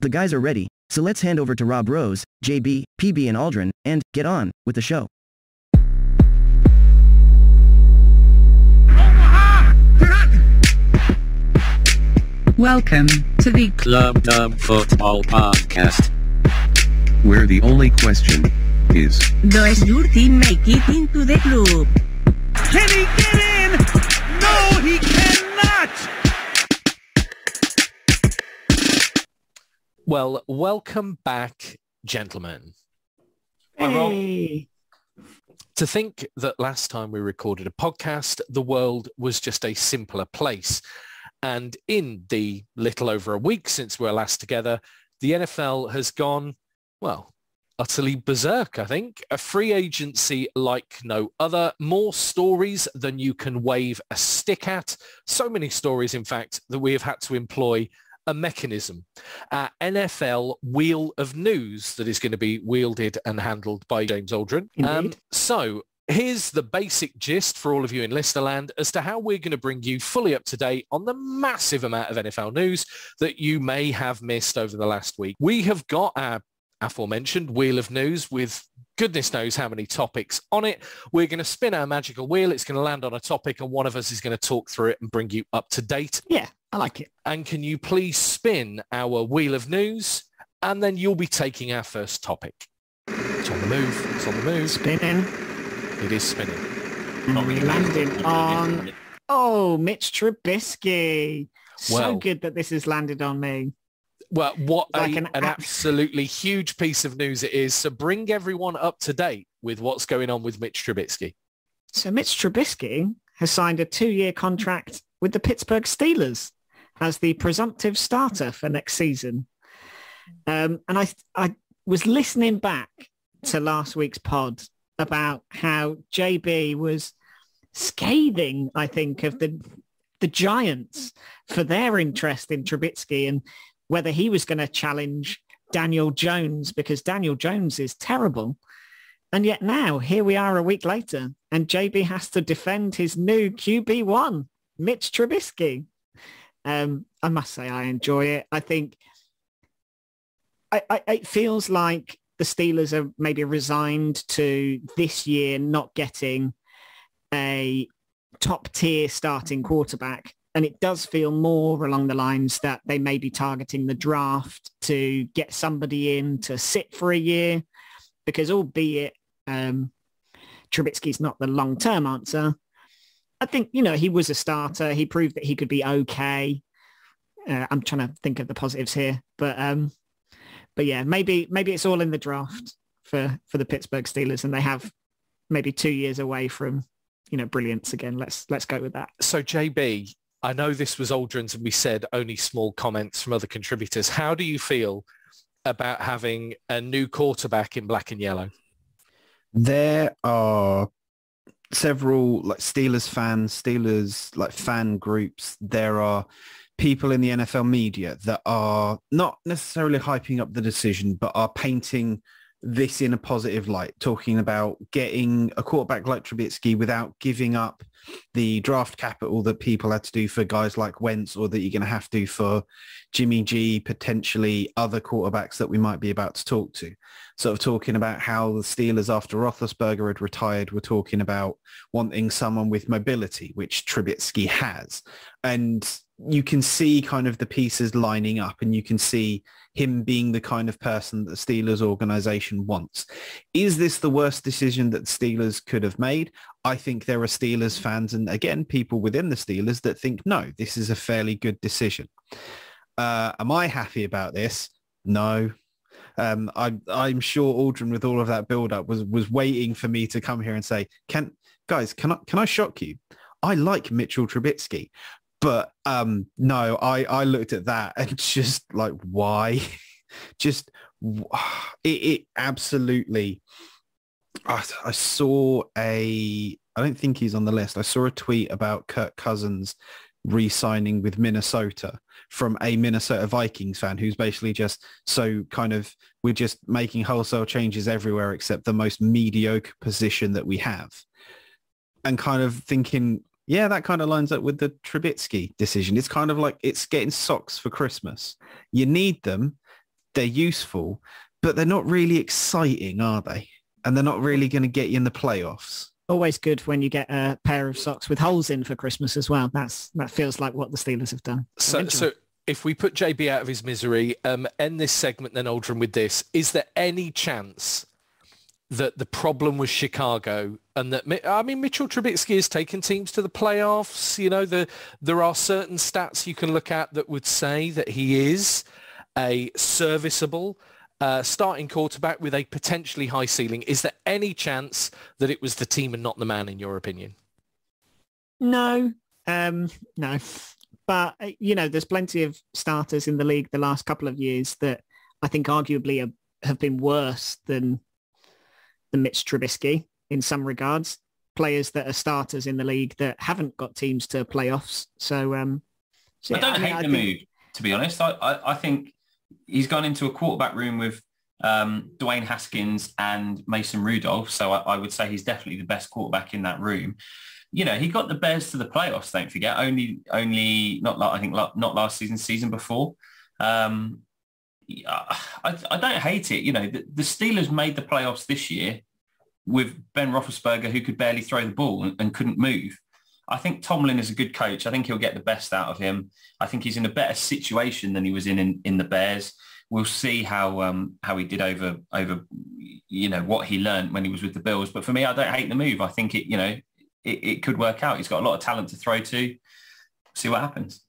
The guys are ready, so let's hand over to Rob Rose, JB, PB and Aldrin, and get on with the show. Welcome to the Club Dub Football Podcast, where the only question is, does your team make it into the club? Can he get in? No, he cannot! Well, welcome back, gentlemen. Hey. To think that last time we recorded a podcast, the world was just a simpler place. And in the little over a week since we were last together, the NFL has gone, well, utterly berserk, I think. A free agency like no other. More stories than you can wave a stick at. So many stories, in fact, that we have had to employ a mechanism. NFL Wheel of News that is going to be wielded and handled by James Aldrin. So here's the basic gist for all of you in Listerland as to how we're going to bring you fully up to date on the massive amount of NFL news that you may have missed over the last week. We have got our aforementioned Wheel of News with goodness knows how many topics on it. We're going to spin our magical wheel. It's going to land on a topic and one of us is going to talk through it and bring you up to date. Yeah, I like it. And can you please spin our Wheel of News and then you'll be taking our first topic. It's on the move. It's on the move. Spinning. It is spinning. And we landed on, Mitch Trubisky. So good that this has landed on me. Well, what Like an absolutely huge piece of news it is. So bring everyone up to date with what's going on with Mitch Trubisky. So Mitch Trubisky has signed a 2-year contract with the Pittsburgh Steelers as the presumptive starter for next season. And I was listening back to last week's pod about how JB was scathing, I think, of the Giants for their interest in Trubisky and whether he was going to challenge Daniel Jones because Daniel Jones is terrible. And yet now, here we are a week later, and JB has to defend his new QB1, Mitch Trubisky. I must say I enjoy it. I think it feels like the Steelers are maybe resigned to this year not getting a top-tier starting quarterback. And it does feel more along the lines that they may be targeting the draft to get somebody in to sit for a year, because albeit Trubisky's not the long-term answer, I think, he was a starter. He proved that he could be okay. I'm trying to think of the positives here, but yeah, maybe it's all in the draft for the Pittsburgh Steelers, and they have maybe 2 years away from, brilliance again. Let's go with that. So JB, I know this was Aldrin's and we said only small comments from other contributors. How do you feel about having a new quarterback in black and yellow? There are several Steelers fan groups. There are people in the NFL media that are not necessarily hyping up the decision, but are painting this in a positive light, talking about getting a quarterback like Trubisky without giving up the draft capital that people had to do for guys like Wentz, or that you're going to have to for Jimmy G, potentially other quarterbacks that we might be about to talk to. Sort of talking about how the Steelers, after Roethlisberger had retired, were talking about wanting someone with mobility, which Trubisky has. And you can see kind of the pieces lining up, and you can see him being the kind of person that the Steelers organization wants. Is this the worst decision that the Steelers could have made? I think there are Steelers fans, and again, people within the Steelers, that think, no, this is a fairly good decision. Am I happy about this? No. I'm sure Aldrin, with all of that build-up, was waiting for me to come here and say, can I shock you? I like Mitchell Trubisky. But no, I looked at that and just like, why? It absolutely. I saw I don't think he's on the list. I saw a tweet about Kirk Cousins re-signing with Minnesota from a Minnesota Vikings fan who's basically just we're just making wholesale changes everywhere except the most mediocre position that we have. And kind of thinking, yeah, that kind of lines up with the Trubisky decision. It's kind of like it's getting socks for Christmas. You need them. they're useful, but they're not really exciting, are they? And they're not really going to get you in the playoffs. Always good when you get a pair of socks with holes in for Christmas as well. That feels like what the Steelers have done. So if we put JB out of his misery, end this segment then, Aldrin, with this. Is there any chance that the problem was Chicago and that, Mitchell Trubisky has taken teams to the playoffs? You know, there are certain stats you can look at that would say that he is a serviceable starting quarterback with a potentially high ceiling. Is there any chance that it was the team and not the man, in your opinion? No. But, there's plenty of starters in the league the last couple of years that I think arguably have been worse than Mitch Trubisky in some regards. Players that are starters in the league that haven't got teams to playoffs. So, I don't hate the move, to be honest. I think he's gone into a quarterback room with Dwayne Haskins and Mason Rudolph. So I would say he's definitely the best quarterback in that room. He got the Bears to the playoffs, don't forget, only not last season before. I don't hate it. The Steelers made the playoffs this year with Ben Roethlisberger, who could barely throw the ball and couldn't move. I think Tomlin is a good coach. I think he'll get the best out of him. I think he's in a better situation than he was in the Bears. We'll see how he did over what he learned when he was with the Bills. But for me, I don't hate the move. I think it could work out. He's got a lot of talent to throw to. See what happens.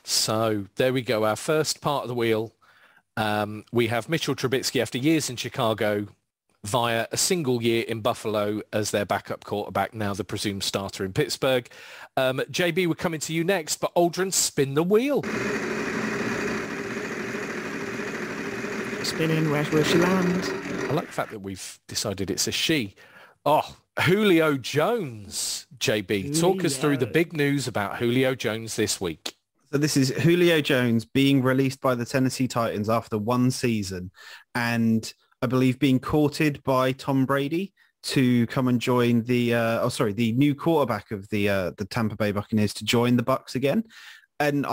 So there we go. Our first part of the wheel. We have Mitchell Trubisky after years in Chicago via a single year in Buffalo as their backup quarterback, now the presumed starter in Pittsburgh. JB, we're coming to you next, but Aldrin, spin the wheel. Spinning, where will she land? I like the fact that we've decided it's a she. Oh, Julio Jones. JB, talk us through the big news about Julio Jones this week. So this is Julio Jones being released by the Tennessee Titans after one season, and I believe being courted by Tom Brady to come and join the new quarterback of the Tampa Bay Buccaneers to join the Bucs again. And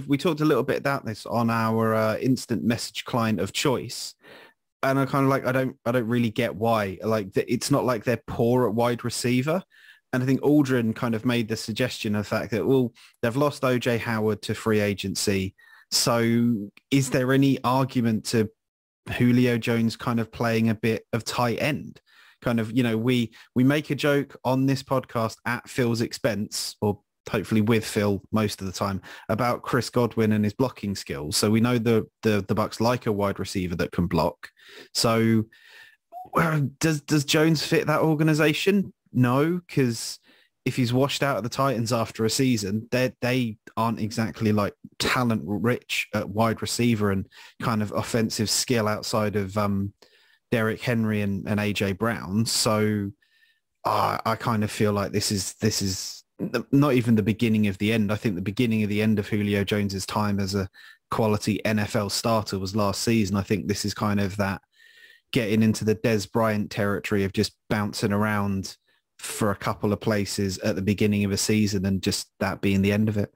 we talked a little bit about this on our instant message client of choice. And I don't really get why. It's not like they're poor at wide receiver. And I think Aldrin kind of made the suggestion of the fact that, well, they've lost OJ Howard to free agency. So is there any argument to Julio Jones kind of playing a bit of tight end? We make a joke on this podcast at Phil's expense, or hopefully with Phil most of the time, about Chris Godwin and his blocking skills. So we know the Bucs like a wide receiver that can block. So does Jones fit that organization? No, because if he's washed out of the Titans after a season, they aren't exactly like talent rich at wide receiver and kind of offensive skill outside of Derrick Henry and AJ Brown. So I kind of feel like this is not even the beginning of the end. I think the beginning of the end of Julio Jones's time as a quality NFL starter was last season. I think this is kind of that getting into the Des Bryant territory of just bouncing around for a couple of places at the beginning of a season and just that being the end of it.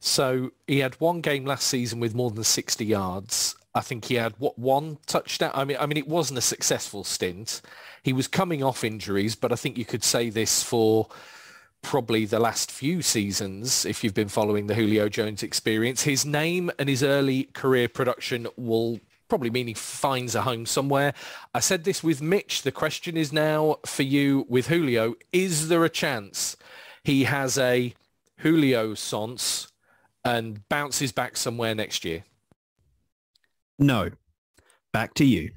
So he had one game last season with more than 60 yards. I think he had one touchdown. I mean, it wasn't a successful stint. He was coming off injuries, but I think you could say this for probably the last few seasons, if you've been following the Julio Jones experience. His name and his early career production will probably mean he finds a home somewhere. I said this with Mitch. The question is now for you with Julio. Is there a chance he has a Julio Sons and bounces back somewhere next year? No. Back to you.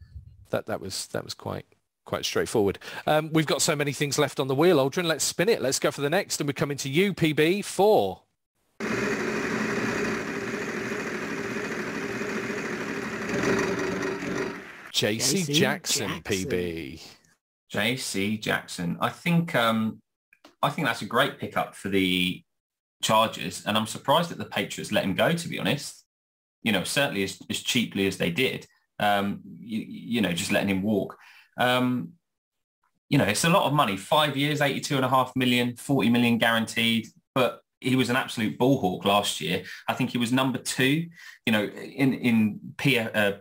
That was quite straightforward. We've got so many things left on the wheel, Aldrin. Let's spin it. Let's go for the next. And we're coming to you, PB, for... JC Jackson, PB. JC Jackson. I think that's a great pickup for the Chargers, and I'm surprised that the Patriots let him go, to be honest. Certainly as cheaply as they did. Just letting him walk. It's a lot of money. 5 years, 82.5 million, 40 million guaranteed. But he was an absolute ball hawk last year. I think he was number 2, in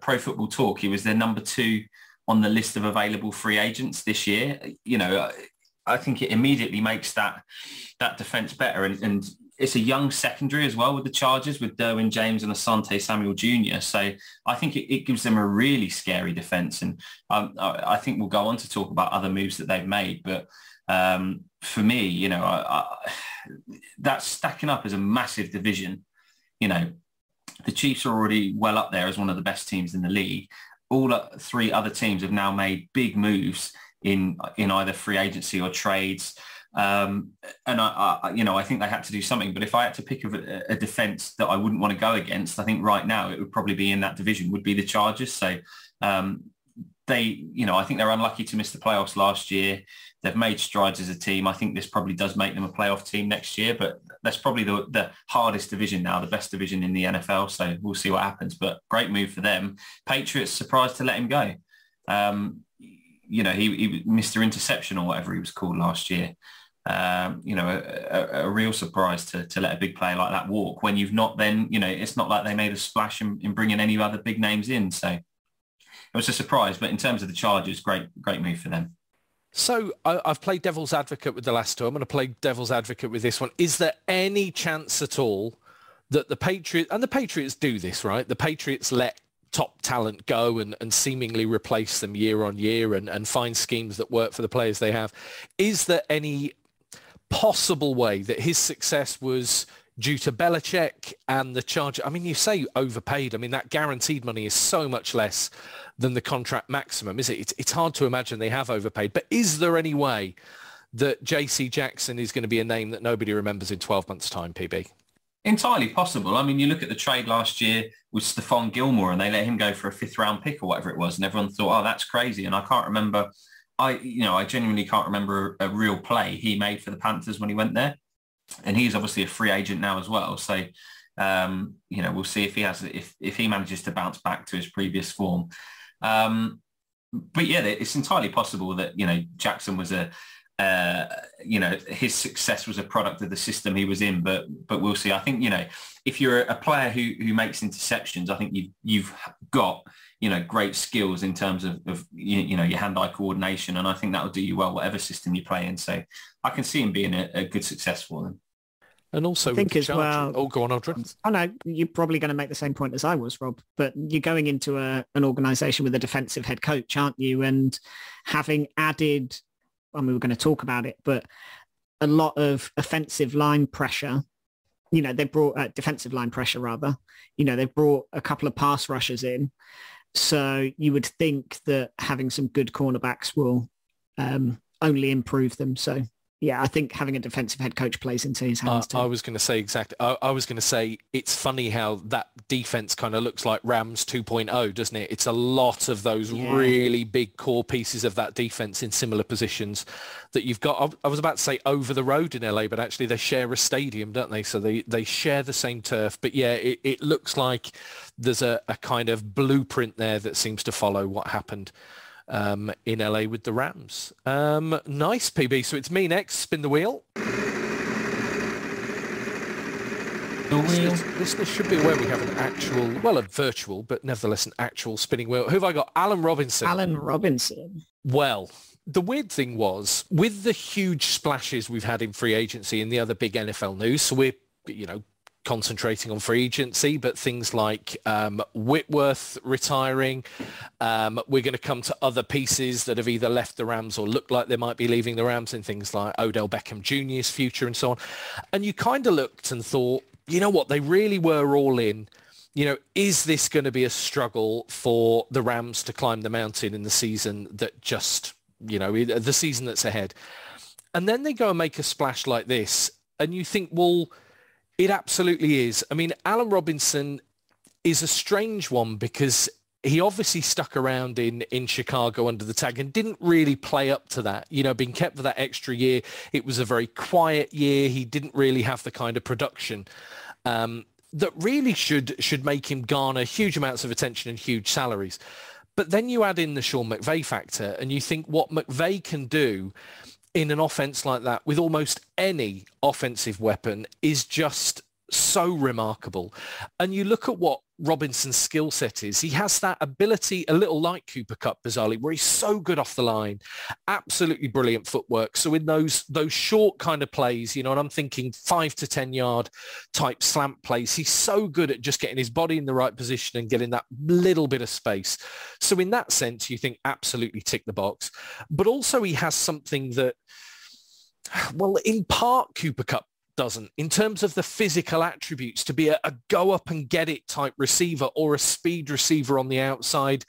Pro Football Talk, he was their number 2 on the list of available free agents this year. I think it immediately makes that defence better. And it's a young secondary as well with the Chargers, with Derwin James and Asante Samuel Jr. So I think it gives them a really scary defence. And I think we'll go on to talk about other moves that they've made. But for me, that's stacking up as a massive division. The Chiefs are already well up there as one of the best teams in the league. All 3 other teams have now made big moves in either free agency or trades. And I think they had to do something. But if I had to pick a defence that I wouldn't want to go against, I think right now it would probably be in that division, would be the Chargers. So I think they're unlucky to miss the playoffs last year. They've made strides as a team. I think this probably does make them a playoff team next year, but that's probably the hardest division now, the best division in the NFL. So we'll see what happens, but great move for them. Patriots surprised to let him go. He Mr. Interception or whatever he was called last year. A real surprise to let a big player like that walk when you've not then, it's not like they made a splash in bringing any other big names in. So it was a surprise, but in terms of the Chargers, great move for them. So I've played devil's advocate with the last 2. I'm going to play devil's advocate with this one. Is there any chance at all that the Patriots do this, right? The Patriots let top talent go and seemingly replace them year on year and find schemes that work for the players they have. Is there any possible way that his success was due to Belichick and the Chargers? I mean, you say overpaid. I mean, that guaranteed money is so much less than the contract maximum, is it? It's hard to imagine they have overpaid. But is there any way that JC Jackson is going to be a name that nobody remembers in 12 months' time, PB? Entirely possible. I mean, you look at the trade last year with Stephon Gilmore and they let him go for a 5th round pick or whatever it was. And everyone thought, oh, that's crazy. And I can't remember. I genuinely can't remember a real play he made for the Panthers when he went there. And he's obviously a free agent now as well. So, we'll see if he manages to bounce back to his previous form. But yeah, it's entirely possible that, Jackson was his success was a product of the system he was in, but we'll see. I think, if you're a player who makes interceptions, I think you've got, great skills in terms of your hand-eye coordination. And I think that'll do you well, whatever system you play in. So I can see him being a good success for them. And also, I think as well. Oh, go on, Aldrin. Oh no, you're probably going to make the same point as I was, Rob. But you're going into an organisation with a defensive head coach, aren't you? And having added, I mean, we're going to talk about it, but a lot of offensive line pressure. They brought defensive line pressure rather. They brought a couple of pass rushers in, so you would think that having some good cornerbacks will only improve them. So. Yeah, I think having a defensive head coach plays into his hands too. I was going to say exactly. I was going to say it's funny how that defense kind of looks like Rams 2.0, doesn't it? It's a lot of those really big core pieces of that defense in similar positions that you've got. I was about to say over the road in LA, but actually they share a stadium, don't they? So they share the same turf. But yeah, it looks like there's a kind of blueprint there that seems to follow what happened in LA with the Rams. Nice, PB. So it's me next. Spin the wheel. Listeners should be aware we have an actual, well, a virtual, but nevertheless an actual spinning wheel. Who have I got? Allen Robinson. Allen Robinson. Well, the weird thing was, with the huge splashes we've had in free agency and the other big NFL news, so we're, concentrating on free agency, but things like Whitworth retiring, we're going to come to other pieces that have either left the Rams or look like they might be leaving the Rams, and things like Odell Beckham Jr.'s future and so on. And you kind of looked and thought, you know what, they really were all in. Is this going to be a struggle for the Rams to climb the mountain in the season that just, the season that's ahead? And then they go and make a splash like this, and you think, well, it absolutely is. I mean, Allen Robinson is a strange one because he obviously stuck around in Chicago under the tag and didn't really play up to that, being kept for that extra year. It was a very quiet year. He didn't really have the kind of production that really should make him garner huge amounts of attention and huge salaries. But then you add in the Sean McVay factor and you think what McVay can do in an offense like that with almost any offensive weapon is just so remarkable. And you look at what Robinson's skill set is. He has that ability, a little like Cooper Kupp, bizarrely, where he's so good off the line, absolutely brilliant footwork. So in those short kind of plays, you know, and I'm thinking 5 to 10 yard type slant plays, he's so good at just getting his body in the right position and getting that little bit of space. So in that sense, you think absolutely tick the box. But also he has something that, well, in part Cooper Kupp doesn't, in terms of the physical attributes, to be a go up and get it type receiver or a speed receiver on the outside,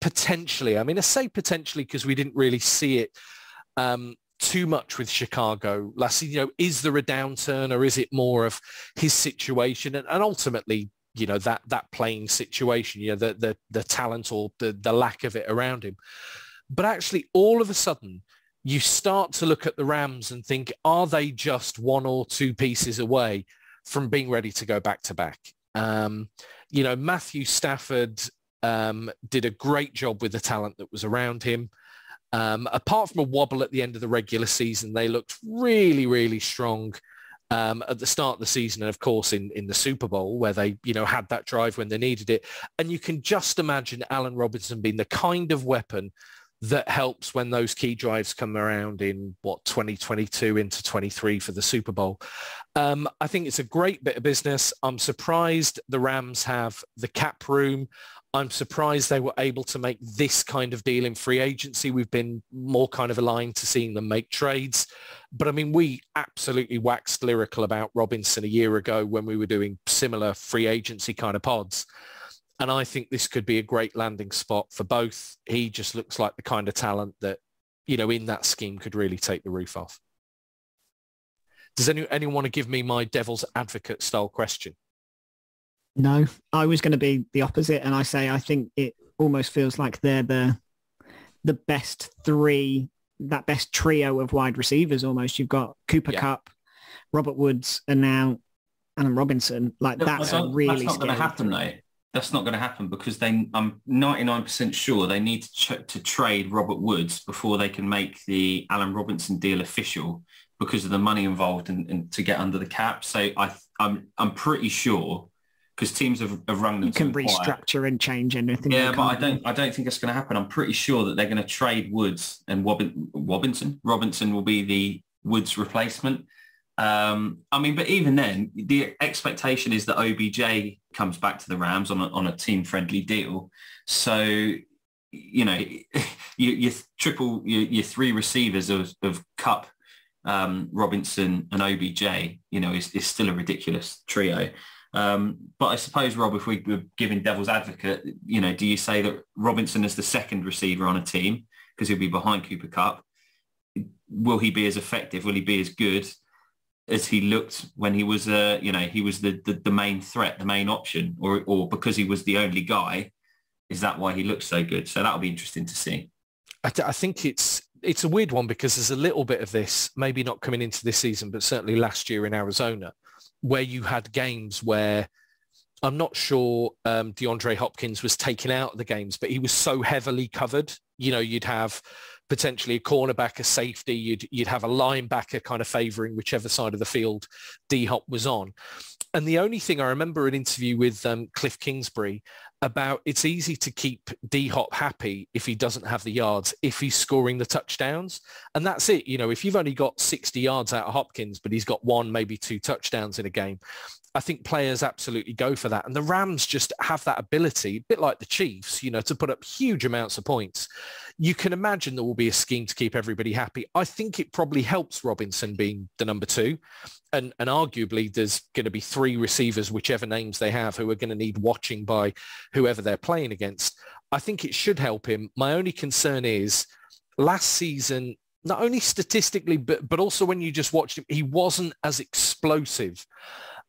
potentially. I mean, I say potentially because we didn't really see it too much with Chicago last season. You know, is there a downturn or is it more of his situation? And ultimately, you know, that playing situation, you know, the talent or the lack of it around him. But actually, all of a sudden, you start to look at the Rams and think, are they just 1 or 2 pieces away from being ready to go back to back? You know, Matthew Stafford did a great job with the talent that was around him. Apart from a wobble at the end of the regular season, they looked really, really strong at the start of the season. And of course, in the Super Bowl, where they, you know, had that drive when they needed it. And you can just imagine Allen Robinson being the kind of weapon that helps when those key drives come around in 2022 into 23 for the Super Bowl. I think it's a great bit of business. I'm surprised the Rams have the cap room. I'm surprised they were able to make this kind of deal in free agency. We've been more kind of aligned to seeing them make trades. But I mean, we absolutely waxed lyrical about Robinson a year ago when we were doing similar free agency kind of pods. And I think this could be a great landing spot for both. He just looks like the kind of talent that, you know, in that scheme could really take the roof off. Does anyone want to give me my devil's advocate style question? No, I was going to be the opposite. And I think it almost feels like they're the best 3, that best trio of wide receivers almost. You've got Cooper Kupp, Robert Woods, and now Allen Robinson. Like, that's not going to happen, though. That's not going to happen because I'm 99% sure they need to trade Robert Woods before they can make the Allen Robinson deal official because of the money involved and to get under the cap. So I'm pretty sure, because teams have rung them. You can restructure and change anything. Yeah, but I don't think it's going to happen. I'm pretty sure that they're going to trade Woods and Robinson. Robinson will be the Woods replacement. I mean, but even then, the expectation is that OBJ comes back to the Rams on a team-friendly deal. So, you know, your 3 receivers of Kupp, Robinson and OBJ, you know, is still a ridiculous trio. But I suppose, Rob, if we were giving devil's advocate, you know, do you say that Robinson is the second receiver on a team because he'll be behind Cooper Kupp? Will he be as effective? Will he be as good as he looked when he was, he was the main threat, the main option, or because he was the only guy, is that why he looks so good? So that'll be interesting to see. I think it's a weird one because there's a little bit of this, maybe not coming into this season, but certainly last year in Arizona, where you had games where I'm not sure DeAndre Hopkins was taken out of the games, but he was so heavily covered. You know, you'd have potentially a cornerback, a safety, you'd have a linebacker kind of favouring whichever side of the field D-Hop was on. And the only thing I remember an interview with Cliff Kingsbury about, it's easy to keep D-Hop happy if he doesn't have the yards, if he's scoring the touchdowns. And that's it. You know, if you've only got 60 yards out of Hopkins, but he's got 1, maybe 2 touchdowns in a game, I think players absolutely go for that. And the Rams just have that ability, a bit like the Chiefs, you know, to put up huge amounts of points. You can imagine there will be a scheme to keep everybody happy. I think it probably helps Robinson being the number 2. And arguably there's going to be 3 receivers, whichever names they have, who are going to need watching by whoever they're playing against. I think it should help him. My only concern is last season, not only statistically, but also when you just watched him, he wasn't as explosive.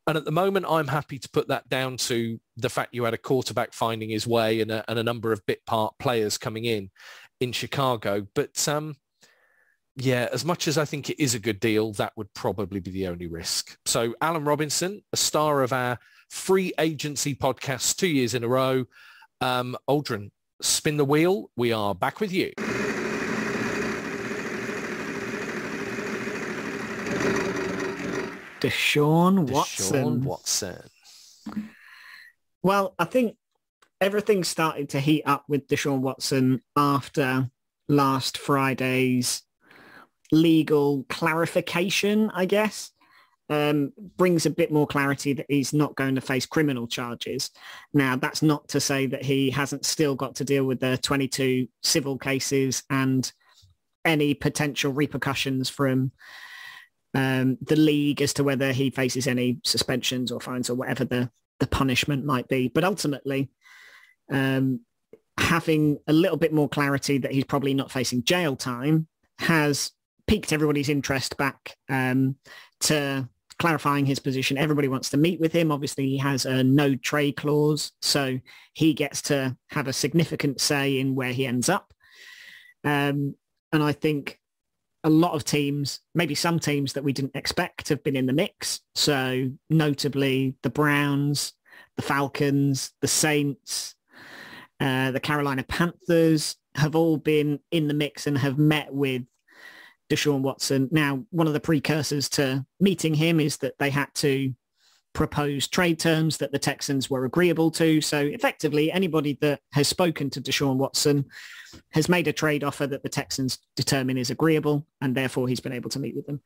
And at the moment, I'm happy to put that down to the fact you had a quarterback finding his way and a number of bit part players coming in Chicago. But yeah, as much as I think it is a good deal, that would probably be the only risk. So Allen Robinson, a star of our free agency podcast 2 years in a row. Aldrin, spin the wheel. We are back with you. Deshaun Watson. Deshaun Watson. Well, I think everything started to heat up with Deshaun Watson after last Friday's legal clarification, I guess. Brings a bit more clarity that he's not going to face criminal charges. Now, that's not to say that he hasn't still got to deal with the 22 civil cases and any potential repercussions from the league as to whether he faces any suspensions or fines or whatever the punishment might be. But ultimately, having a little bit more clarity that he's probably not facing jail time has piqued everybody's interest back to clarifying his position. Everybody wants to meet with him. Obviously, he has a no trade clause, so he gets to have a significant say in where he ends up. And I think a lot of teams, maybe some teams that we didn't expect, have been in the mix. So notably the Browns, the Falcons, the Saints, the Carolina Panthers have all been in the mix and have met with Deshaun Watson. Now, one of the precursors to meeting him is that they had to propose trade terms that the Texans were agreeable to. So effectively, anybody that has spoken to Deshaun Watson has made a trade offer that the Texans determine is agreeable, and therefore he's been able to meet with them.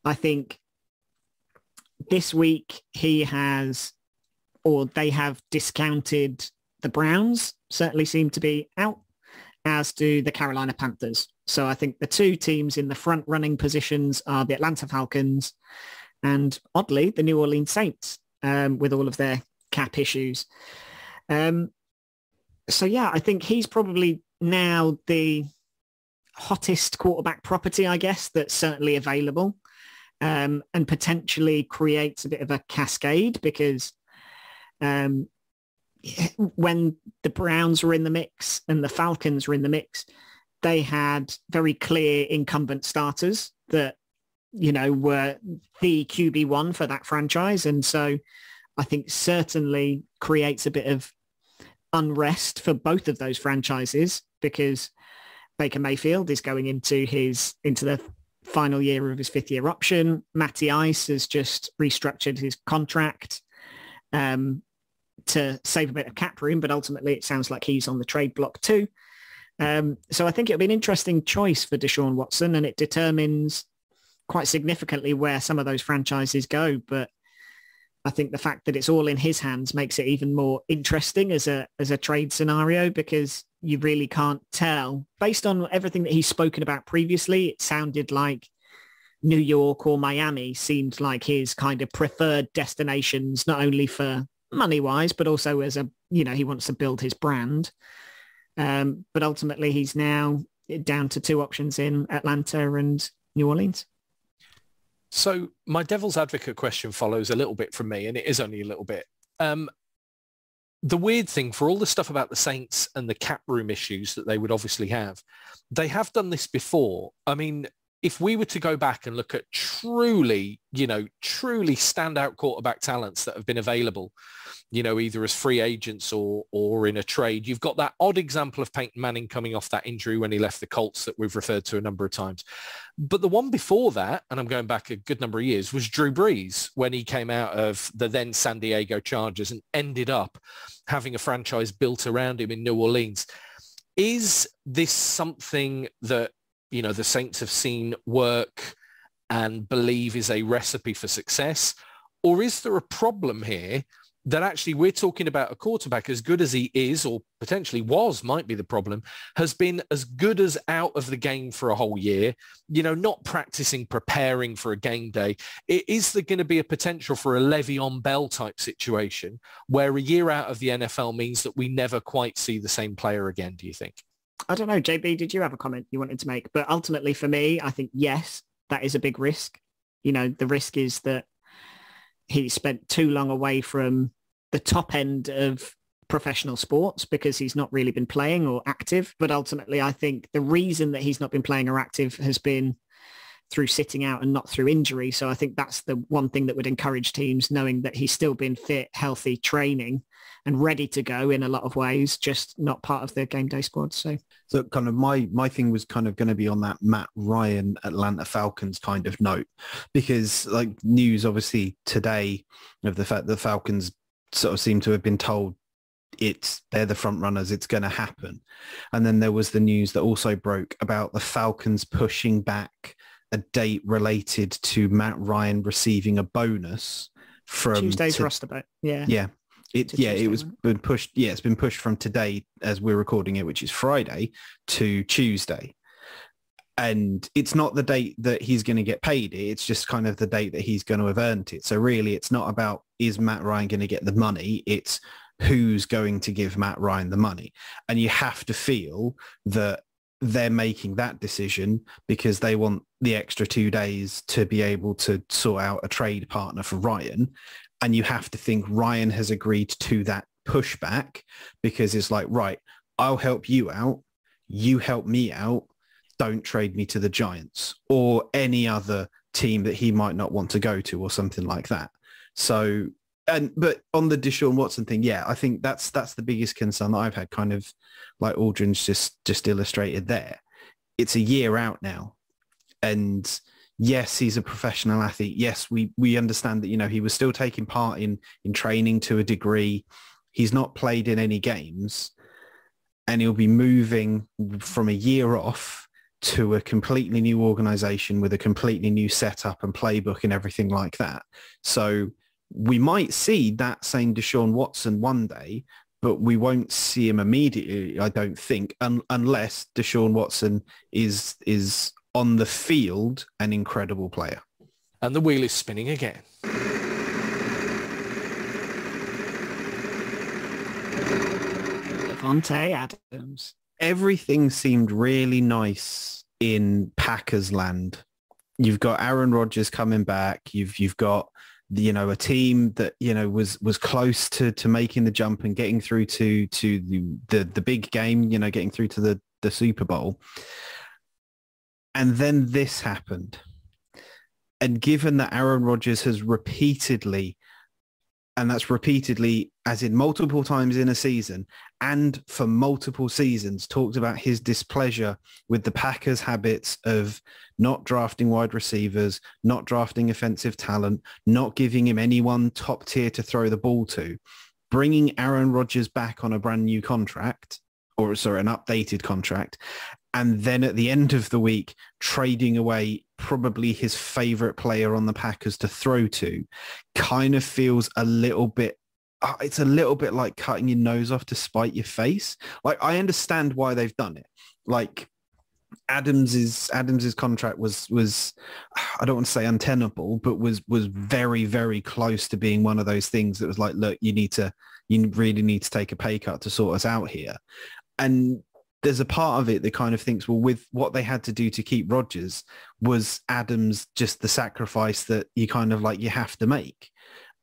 I think this week he has, or they have discounted the Browns, certainly seem to be out, as do the Carolina Panthers. So I think the two teams in the front running positions are the Atlanta Falcons and, oddly, the New Orleans Saints, with all of their cap issues. So, yeah, I think he's probably now the hottest quarterback property, I guess, that's certainly available, and potentially creates a bit of a cascade because when the Browns were in the mix and the Falcons were in the mix, they had very clear incumbent starters that, you know, were the QB1 for that franchise. And so I think certainly creates a bit of unrest for both of those franchises because Baker Mayfield is going into the final year of his fifth year option. Matty Ice has just restructured his contract to save a bit of cap room, but ultimately it sounds like he's on the trade block too. So I think it'll be an interesting choice for Deshaun Watson, and it determines quite significantly where some of those franchises go. But I think the fact that it's all in his hands makes it even more interesting as a trade scenario, because you really can't tell. Based on everything that he's spoken about previously, it sounded like New York or Miami seemed like his kind of preferred destinations, not only for money-wise, but also as he wants to build his brand. But ultimately, he's now down to two options in Atlanta and New Orleans. So my devil's advocate question follows a little bit from me, and it is only a little bit. The weird thing, for all the stuff about the Saints and the cap room issues that they would obviously have, they have done this before. I mean, if we were to go back and look at truly standout quarterback talents that have been available, either as free agents or in a trade, you've got that odd example of Peyton Manning coming off that injury when he left the Colts that we've referred to a number of times. But the one before that, and I'm going back a good number of years, was Drew Brees when he came out of the then San Diego Chargers and ended up having a franchise built around him in New Orleans. Is this something that the Saints have seen work and believe is a recipe for success? Or is there a problem here that actually we're talking about a quarterback, as good as he is, or potentially might be the problem, has been as good as out of the game for a whole year, not practicing, preparing for a game day? Is there going to be a potential for a Le'Veon Bell type situation where a year out of the NFL means that we never quite see the same player again, do you think? I don't know, JB, did you have a comment you wanted to make? But ultimately for me, I think, yes, that is a big risk. The risk is that he spent too long away from the top end of professional sports because he's not really been playing or active. But ultimately, I think the reason that he's not been playing or active has been through sitting out and not through injury. So I think that's the one thing that would encourage teams, knowing that he's still been fit, healthy, training, and ready to go in a lot of ways, just not part of the game day squad. So kind of my thing was kind of going to be on that Matt Ryan Atlanta Falcons kind of note, because like news obviously today of the fact that the Falcons sort of seem to have been told they're the front runners, it's going to happen. And then there was the news that also broke about the Falcons pushing back a date related to Matt Ryan receiving a bonus from Tuesday's roster vote. It's been pushed. Yeah, it's been pushed from today as we're recording it, which is Friday, to Tuesday. And it's not the date that he's going to get paid. It's just kind of the date that he's going to have earned it. So really, it's not about is Matt Ryan going to get the money. It's who's going to give Matt Ryan the money. And you have to feel that they're making that decision because they want the extra 2 days to be able to sort out a trade partner for Ryan. And you have to think Ryan has agreed to that pushback because it's like, right, I'll help you out. You help me out. Don't trade me to the Giants or any other team that he might not want to go to or something like that. So, but on the Deshaun Watson thing, yeah, I think that's the biggest concern that I've had, kind of like Aldrin's just illustrated there. It's a year out now. And yes, he's a professional athlete. Yes, we understand that, you know, he was still taking part in training to a degree. He's not played in any games, and he'll be moving from a year off to a completely new organization with a completely new setup and playbook and everything like that. So we might see that same Deshaun Watson one day, but we won't see him immediately, I don't think, unless Deshaun Watson is on the field an incredible player. And the wheel is spinning again. Davante Adams. Everything seemed really nice in Packers land. You've got Aaron Rodgers coming back. You've got, you know, a team that, you know, was close to making the jump and getting through to the big game, you know, getting through to the Super Bowl. And then this happened. And given that Aaron Rodgers has repeatedly, and that's repeatedly as in multiple times in a season and for multiple seasons, talked about his displeasure with the Packers' habits of not drafting wide receivers, not drafting offensive talent, not giving him anyone top tier to throw the ball to, bringing Aaron Rodgers back on a brand new contract, or sorry, an updated contract, and then at the end of the week, trading away probably his favorite player on the Packers to throw to, kind of feels a little bit, it's a little bit like cutting your nose off to spite your face. Like, I understand why they've done it. Like, Adams's contract was I don't want to say untenable, but was very, very close to being one of those things that was like, look, you really need to take a pay cut to sort us out here. And there's a part of it that kind of thinks, well, with what they had to do to keep Rodgers, was Adams just the sacrifice that you kind of like, you have to make?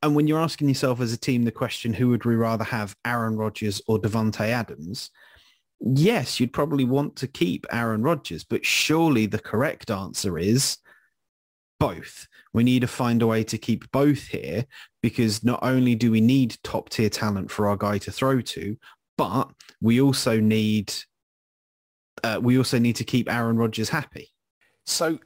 And when you're asking yourself as a team the question, who would we rather have, Aaron Rodgers or Davante Adams? Yes, you'd probably want to keep Aaron Rodgers, but surely the correct answer is both. We need to find a way to keep both here, because not only do we need top tier talent for our guy to throw to, but we also need to keep Aaron Rodgers happy. So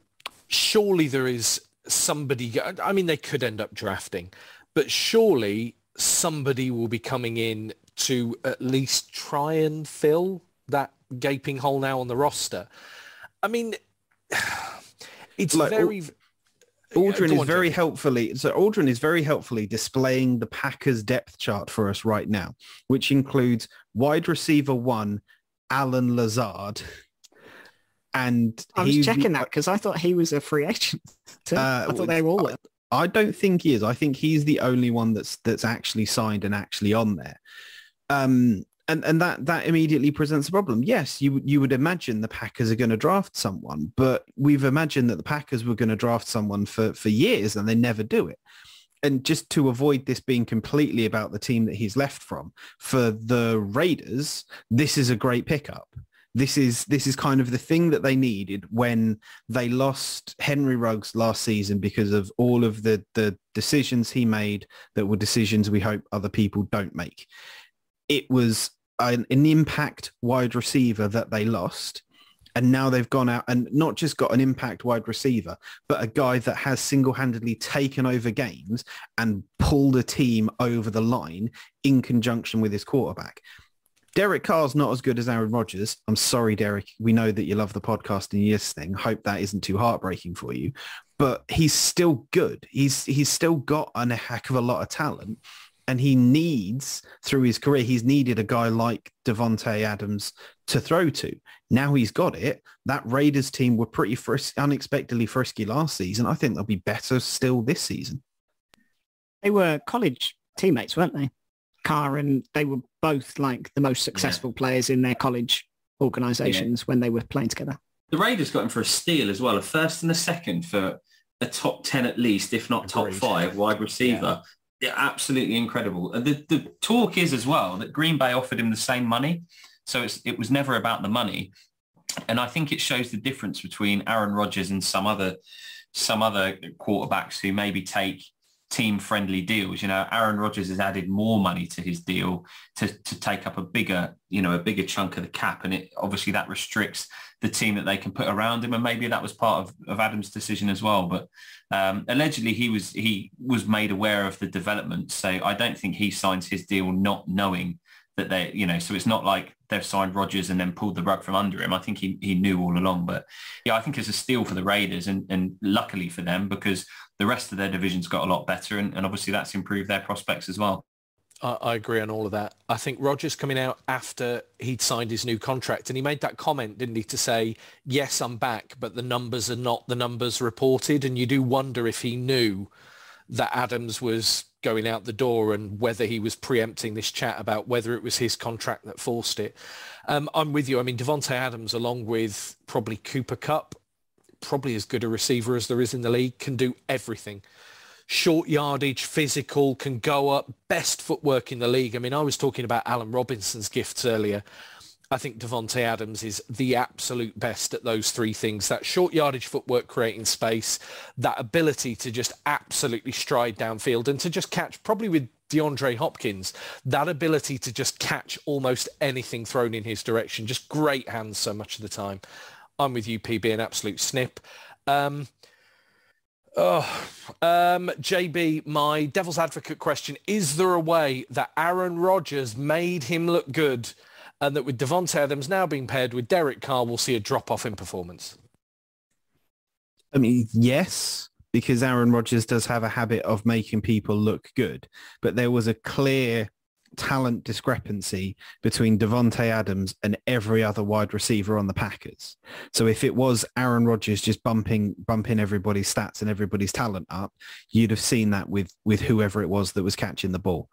surely there is somebody, I mean, they could end up drafting, but surely somebody will be coming in to at least try and fill that gaping hole now on the roster. I mean, it's like, very... Aldrin is very helpfully displaying the Packers depth chart for us right now, which includes wide receiver 1, Alan Lazard. And I was checking that because I thought he was a free agent. I thought they were all. I don't think he is. I think he's the only one that's actually signed and actually on there. And that immediately presents a problem. Yes, you would imagine the Packers are going to draft someone, but we've imagined that the Packers were going to draft someone for years and they never do it. And just to avoid this being completely about the team that he's left from, for the Raiders, this is a great pickup. This is kind of the thing that they needed when they lost Henry Ruggs last season because of all of the decisions he made that were decisions we hope other people don't make. it was an impact wide receiver that they lost. And now they've gone out and not just got an impact wide receiver, but a guy that has single-handedly taken over games and pulled a team over the line in conjunction with his quarterback. Derek Carr's not as good as Aaron Rodgers. I'm sorry, Derek. We know that you love the podcast and years thing. Hope that isn't too heartbreaking for you. But he's still good. He's still got a heck of a lot of talent. And he needs, through his career, he's needed a guy like Davante Adams to throw to. Now he's got it. That Raiders team were pretty unexpectedly frisky last season. I think they'll be better still this season. They were college teammates, weren't they? Carr, and they were both like the most successful players in their college organizations when they were playing together. The Raiders got him for a steal as well, a first and a second for a top 10 at least, if not top 5 wide receiver. Yeah, absolutely incredible. The talk is as well that Green Bay offered him the same money. So it was never about the money. And I think it shows the difference between Aaron Rodgers and some other quarterbacks who maybe take team-friendly deals. You know, Aaron Rodgers has added more money to his deal to take up a bigger chunk of the cap. And obviously that restricts the team that they can put around him. And maybe that was part of Adams' decision as well. But allegedly he was made aware of the development. So I don't think he signs his deal not knowing that they, so it's not like they've signed Rodgers and then pulled the rug from under him. I think he knew all along. But yeah, I think it's a steal for the Raiders and luckily for them because the rest of their division's got a lot better and obviously that's improved their prospects as well. I agree on all of that. I think Rodgers coming out after he'd signed his new contract and he made that comment, didn't he, to say, yes, I'm back, but the numbers are not the numbers reported. And you do wonder if he knew that Adams was going out the door and whether he was preempting this chat about whether it was his contract that forced it. I'm with you. I mean, Davante Adams, along with probably Cooper Kupp, probably as good a receiver as there is in the league, can do everything. Short yardage, physical, can go up, best footwork in the league. I mean, I was talking about Allen Robinson's gifts earlier. I think Davante Adams is the absolute best at those three things. That short yardage footwork, creating space, that ability to just absolutely stride downfield and to just catch, probably with DeAndre Hopkins, that ability to just catch almost anything thrown in his direction. Just great hands so much of the time. I'm with you, PB, an absolute snip. JB, my devil's advocate question, is there a way that Aaron Rodgers made him look good and that with Davante Adams now being paired with Derek Carr, we'll see a drop-off in performance? I mean, yes, because Aaron Rodgers does have a habit of making people look good, but there was a clear talent discrepancy between Davante Adams and every other wide receiver on the Packers. So if it was Aaron Rodgers just bumping everybody's stats and everybody's talent up, you'd have seen that with whoever it was that was catching the ball.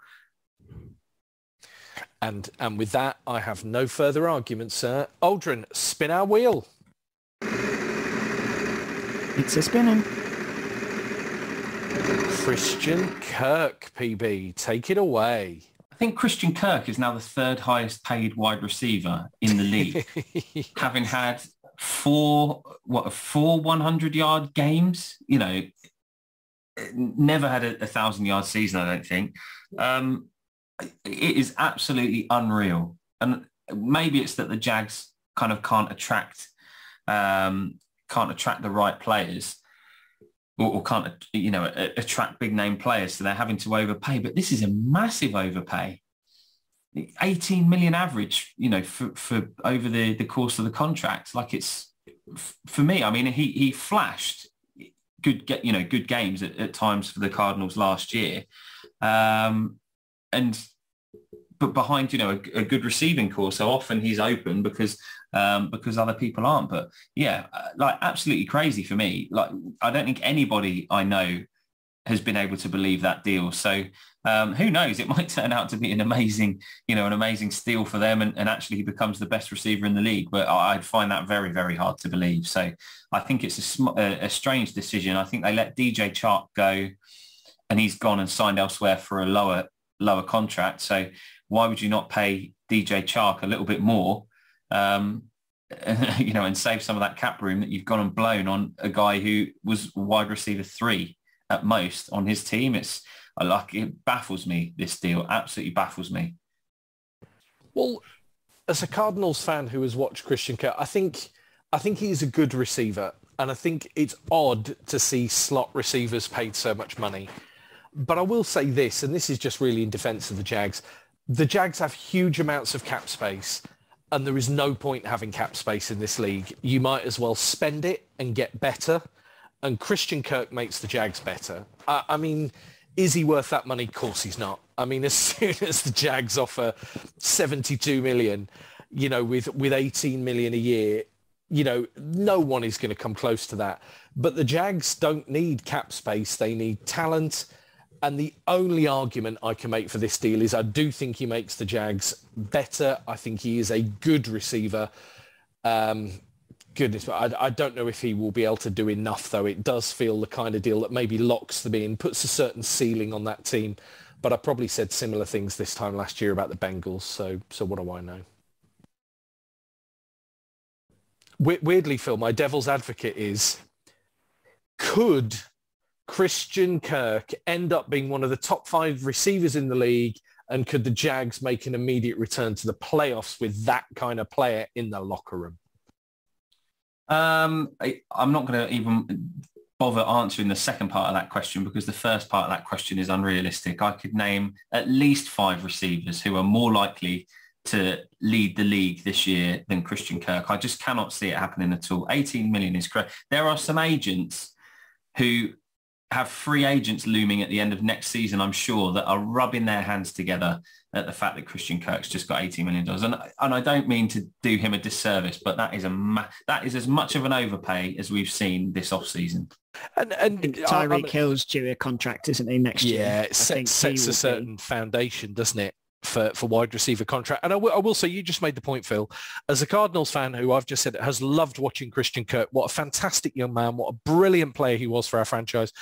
And with that, I have no further arguments, sir. Aldrin, spin our wheel. It's a spinning. Christian Kirk, PB, take it away. I think Christian Kirk is now the third highest paid wide receiver in the league, having had four 100-yard games. Never had a 1,000-yard season, I don't think. It is absolutely unreal, and maybe it's that the Jags kind of can't attract the right players, or can't attract big name players, so they're having to overpay. But this is a massive overpay. 18 million average, for over the course of the contract. Like, it's, for me, I mean, he flashed good games at times for the Cardinals last year. But behind, a good receiving core, so often he's open because other people aren't. But yeah, like, absolutely crazy for me. Like, I don't think anybody I know has been able to believe that deal. So who knows? It might turn out to be an amazing steal for them, and actually he becomes the best receiver in the league. But I'd find that very, very hard to believe. So I think it's a strange decision. I think they let DJ Chark go, and he's gone and signed elsewhere for a lower contract. So why would you not pay DJ Chark a little bit more, and save some of that cap room that you've gone and blown on a guy who was wide receiver 3 at most on his team? It baffles me, this deal. Absolutely baffles me. Well, as a Cardinals fan who has watched Christian Kirk, I think he's a good receiver. And I think it's odd to see slot receivers paid so much money. But I will say this, and this is just really in defence of the Jags. The Jags have huge amounts of cap space, and there is no point having cap space in this league. You might as well spend it and get better. And Christian Kirk makes the Jags better. I mean, is he worth that money? Of course he's not. I mean, as soon as the Jags offer 72 million, you know, with 18 million a year, you know, no one is going to come close to that. But the Jags don't need cap space. They need talent. And the only argument I can make for this deal is I do think he makes the Jags better. I think he is a good receiver. Goodness, I don't know if he will be able to do enough, though. It does feel the kind of deal that maybe locks them in, puts a certain ceiling on that team. But I probably said similar things this time last year about the Bengals. So what do I know? Weirdly, Phil, my devil's advocate is, could Christian Kirk end up being one of the top 5 receivers in the league, and could the Jags make an immediate return to the playoffs with that kind of player in the locker room? I'm not going to even bother answering the second part of that question, because the first part of that question is unrealistic. I could name at least 5 receivers who are more likely to lead the league this year than Christian Kirk. I just cannot see it happening at all. 18 million is correct. There are some agents who have free agents looming at the end of next season, I'm sure, that are rubbing their hands together at the fact that Christian Kirk's just got $18 million. And I don't mean to do him a disservice, but that is as much of an overpay as we've seen this offseason. And Tyreek Hill's due a contract, isn't he, next year? Yeah, it sets a certain foundation, doesn't it, for wide receiver contract. And I will say, you just made the point, Phil, as a Cardinals fan who I've just said has loved watching Christian Kirk, what a fantastic young man, what a brilliant player he was for our franchise.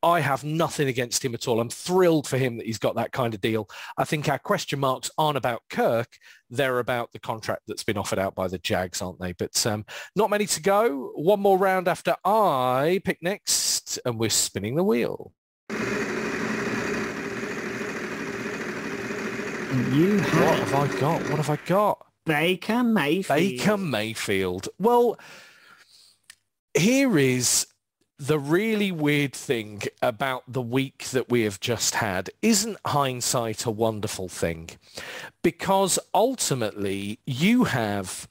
I have nothing against him at all. I'm thrilled for him that he's got that kind of deal. I think our question marks aren't about Kirk. They're about the contract that's been offered out by the Jags, aren't they? But not many to go. One more round after I pick next, and we're spinning the wheel. What have I got? Baker Mayfield. Well, here is the really weird thing about the week that we have just had. Isn't hindsight a wonderful thing? Because ultimately you have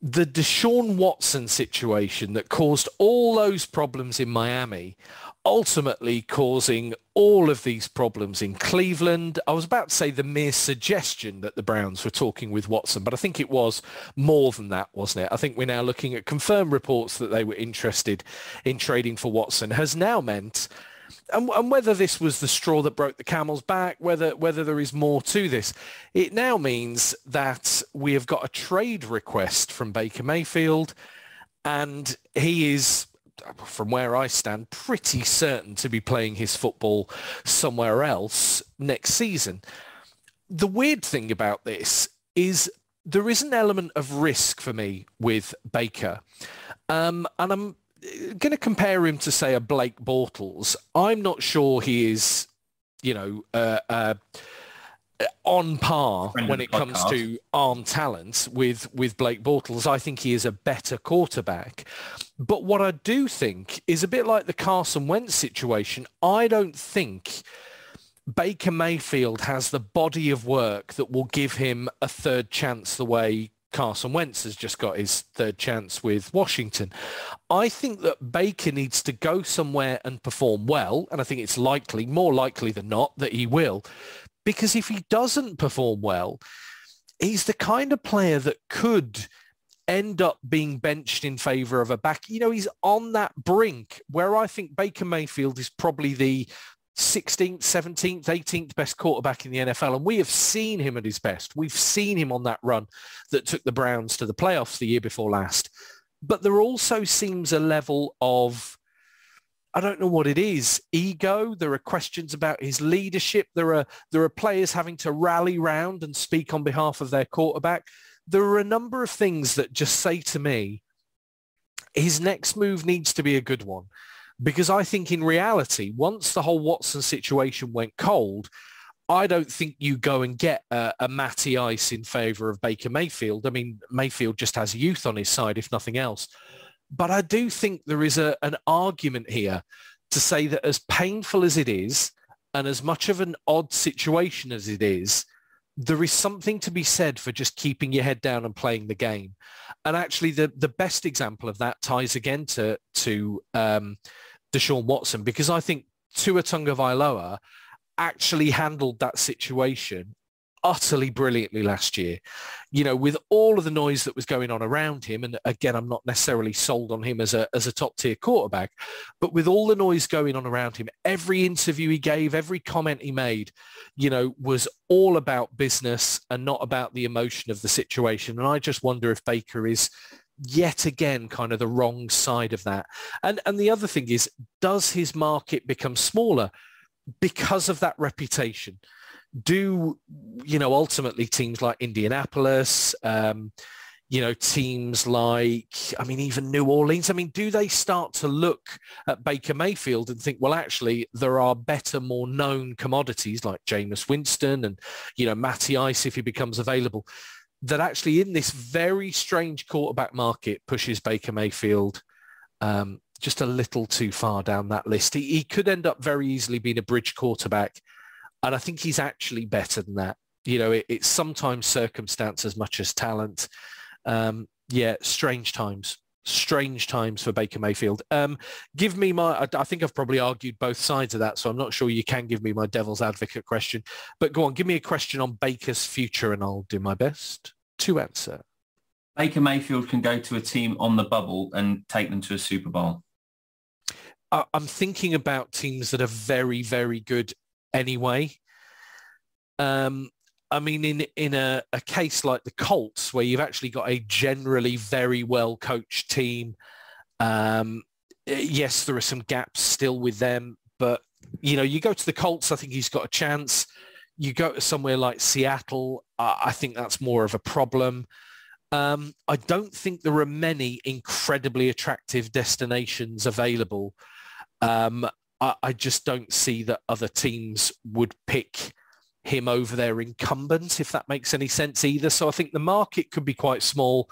the Deshaun Watson situation that caused all those problems in Miami, ultimately causing all of these problems in Cleveland. I was about to say the mere suggestion that the Browns were talking with Watson, but I think it was more than that, wasn't it? I think we're now looking at confirmed reports that they were interested in trading for Watson has now meant, and whether this was the straw that broke the camel's back, whether there is more to this, it now means that we have got a trade request from Baker Mayfield, and he is, from where I stand, pretty certain to be playing his football somewhere else next season. The weird thing about this is there is an element of risk for me with Baker. And I'm going to compare him to, say, a Blake Bortles. I'm not sure he is, on par when it comes to arm talent with Blake Bortles. I think he is a better quarterback. But what I do think is a bit like the Carson Wentz situation. I don't think Baker Mayfield has the body of work that will give him a third chance the way Carson Wentz has just got his third chance with Washington. I think that Baker needs to go somewhere and perform well, and I think it's likely, more likely than not, that he will. Because if he doesn't perform well, he's the kind of player that could end up being benched in favour of a back. He's on that brink where I think Baker Mayfield is probably the 16th, 17th, 18th best quarterback in the NFL. And we have seen him at his best. We've seen him on that run that took the Browns to the playoffs the year before last. But there also seems a level of, I don't know what it is, ego. There are questions about his leadership. There are players having to rally round and speak on behalf of their quarterback. There are a number of things that just say to me, his next move needs to be a good one. Because I think in reality, once the whole Watson situation went cold, I don't think you go and get a Matty Ice in favour of Baker Mayfield. I mean, Mayfield just has youth on his side, if nothing else. But I do think there is an argument here to say that as painful as it is, and as much of an odd situation as it is, there is something to be said for just keeping your head down and playing the game. And actually, the best example of that ties again to Deshaun Watson, because I think Tua Tagovailoa actually handled that situation utterly brilliantly last year. You know, with all of the noise that was going on around him, and again, I'm not necessarily sold on him as a top-tier quarterback, but with all the noise going on around him, every interview he gave, every comment he made, you know, was all about business and not about the emotion of the situation. And I just wonder if Baker is yet again kind of the wrong side of that. And the other thing is, does his market become smaller because of that reputation? Do, you know, ultimately teams like Indianapolis, you know, teams like, I mean, even New Orleans, I mean, do they start to look at Baker Mayfield and think, well, actually, there are better, more known commodities like Jameis Winston and, you know, Matty Ice, if he becomes available, that actually in this very strange quarterback market pushes Baker Mayfield just a little too far down that list. He could end up very easily being a bridge quarterback. And I think he's actually better than that. You know, it's sometimes circumstance as much as talent. Strange times for Baker Mayfield. Give me I think I've probably argued both sides of that, so I'm not sure you can give me my devil's advocate question. But go on, give me a question on Baker's future and I'll do my best to answer. Baker Mayfield can go to a team on the bubble and take them to a Super Bowl. I'm thinking about teams that are very, very good anyway. I mean, in a case like the Colts, where you've actually got a generally very well coached team, yes, there are some gaps still with them, but, you know, you go to the Colts, I think he's got a chance. You go to somewhere like Seattle, I think that's more of a problem. I don't think there are many incredibly attractive destinations available. I just don't see that other teams would pick him over their incumbent, if that makes any sense either. So I think the market could be quite small.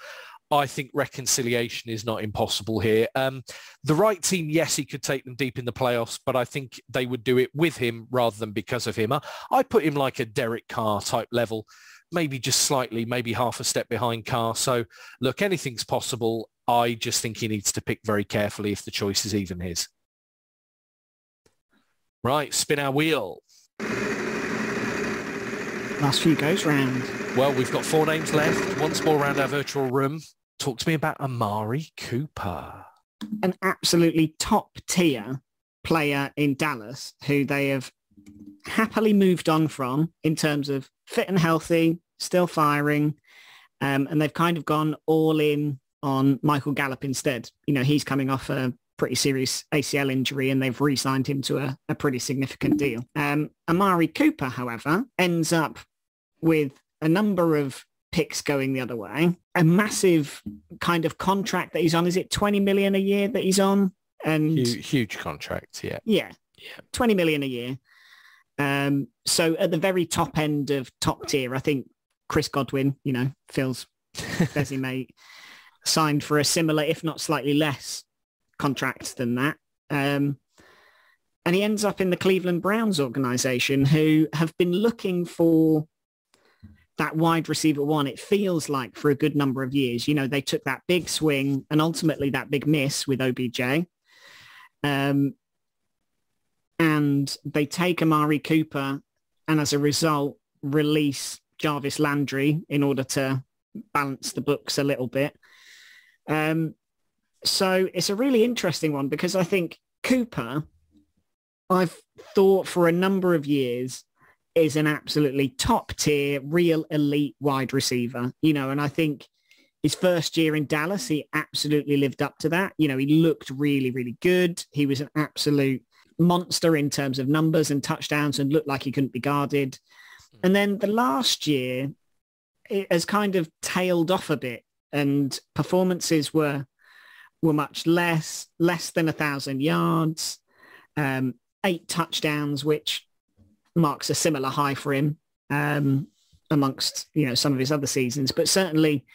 I think reconciliation is not impossible here. The right team, yes, he could take them deep in the playoffs, but I think they would do it with him rather than because of him. I put him like a Derek Carr type level, maybe just slightly, maybe half a step behind Carr. So look, anything's possible. I just think he needs to pick very carefully if the choice is even his. Right, spin our wheel. Last few goes round. Well, we've got 4 names left. Once more around our virtual room. Talk to me about Amari Cooper. An absolutely top tier player in Dallas who they have happily moved on from in terms of fit and healthy, still firing. And they've kind of gone all in on Michael Gallup instead. You know, he's coming off a pretty serious ACL injury and they've re-signed him to a pretty significant deal. Amari Cooper, however, ends up with a number of picks going the other way. A massive kind of contract that he's on. Is it 20 million a year that he's on? And huge contract, yeah. Yeah. 20 million a year. So at the very top end of top tier, I think Chris Godwin, you know, Phil's Desi mate, signed for a similar, if not slightly less contract than that. And he ends up in the Cleveland Browns organization, who have been looking for that wide receiver one, it feels like, for a good number of years. You know, they took that big swing and ultimately that big miss with OBJ. And they take Amari Cooper and as a result release Jarvis Landry in order to balance the books a little bit. So it's a really interesting one because I think Cooper, I've thought for a number of years, is an absolutely top tier, real elite wide receiver, you know, and I think his first year in Dallas, he absolutely lived up to that. You know, he looked really, really good. He was an absolute monster in terms of numbers and touchdowns and looked like he couldn't be guarded. And then the last year, it has kind of tailed off a bit and performances were much less than 1,000 yards, 8 touchdowns, which marks a similar high for him amongst, some of his other seasons. But certainly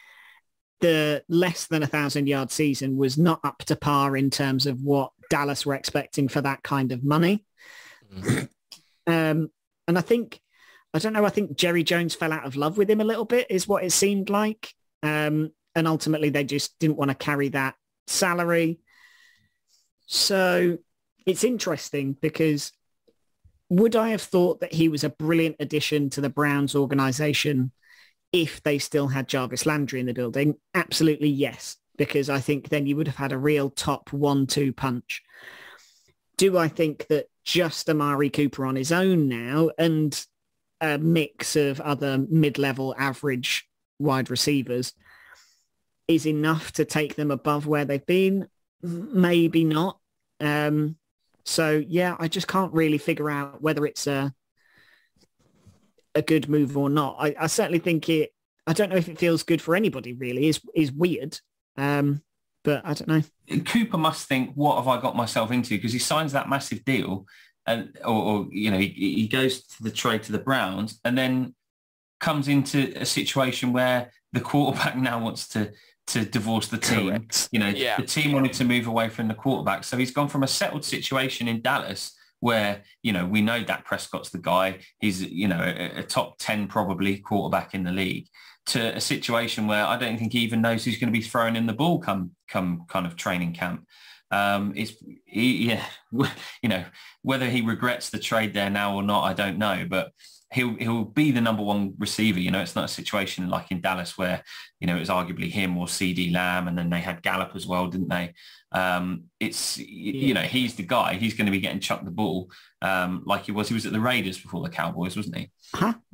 the less than 1,000-yard season was not up to par in terms of what Dallas were expecting for that kind of money. And I think Jerry Jones fell out of love with him a little bit, is what it seemed like. And ultimately they just didn't want to carry that salary. So it's interesting because would I have thought that he was a brilliant addition to the Browns organization if they still had Jarvis Landry in the building? Absolutely yes, because I think then you would have had a real top 1-2 punch. Do I think that just Amari Cooper on his own now and a mix of other mid-level average wide receivers is enough to take them above where they've been? Maybe not. So yeah, I just can't really figure out whether it's a good move or not. I certainly think I don't know if it feels good for anybody really, is weird. But I don't know. Cooper must think, what have I got myself into? Because he signs that massive deal and, he goes to the trade to the Browns and then comes into a situation where the quarterback now wants to divorce the team. Correct. The team wanted to move away from the quarterback. So he's gone from a settled situation in Dallas where, we know Dak Prescott's the guy. He's, a top 10 probably quarterback in the league, to a situation where I don't think he even knows who's going to be throwing in the ball come kind of training camp. Whether he regrets the trade there now or not, I don't know, but he'll be the number one receiver. It's not a situation like in Dallas where, it was arguably him or CD Lamb, and then they had Gallup as well, didn't they? He's the guy. He's going to be getting chucked the ball like he was at the Raiders before the Cowboys, wasn't he?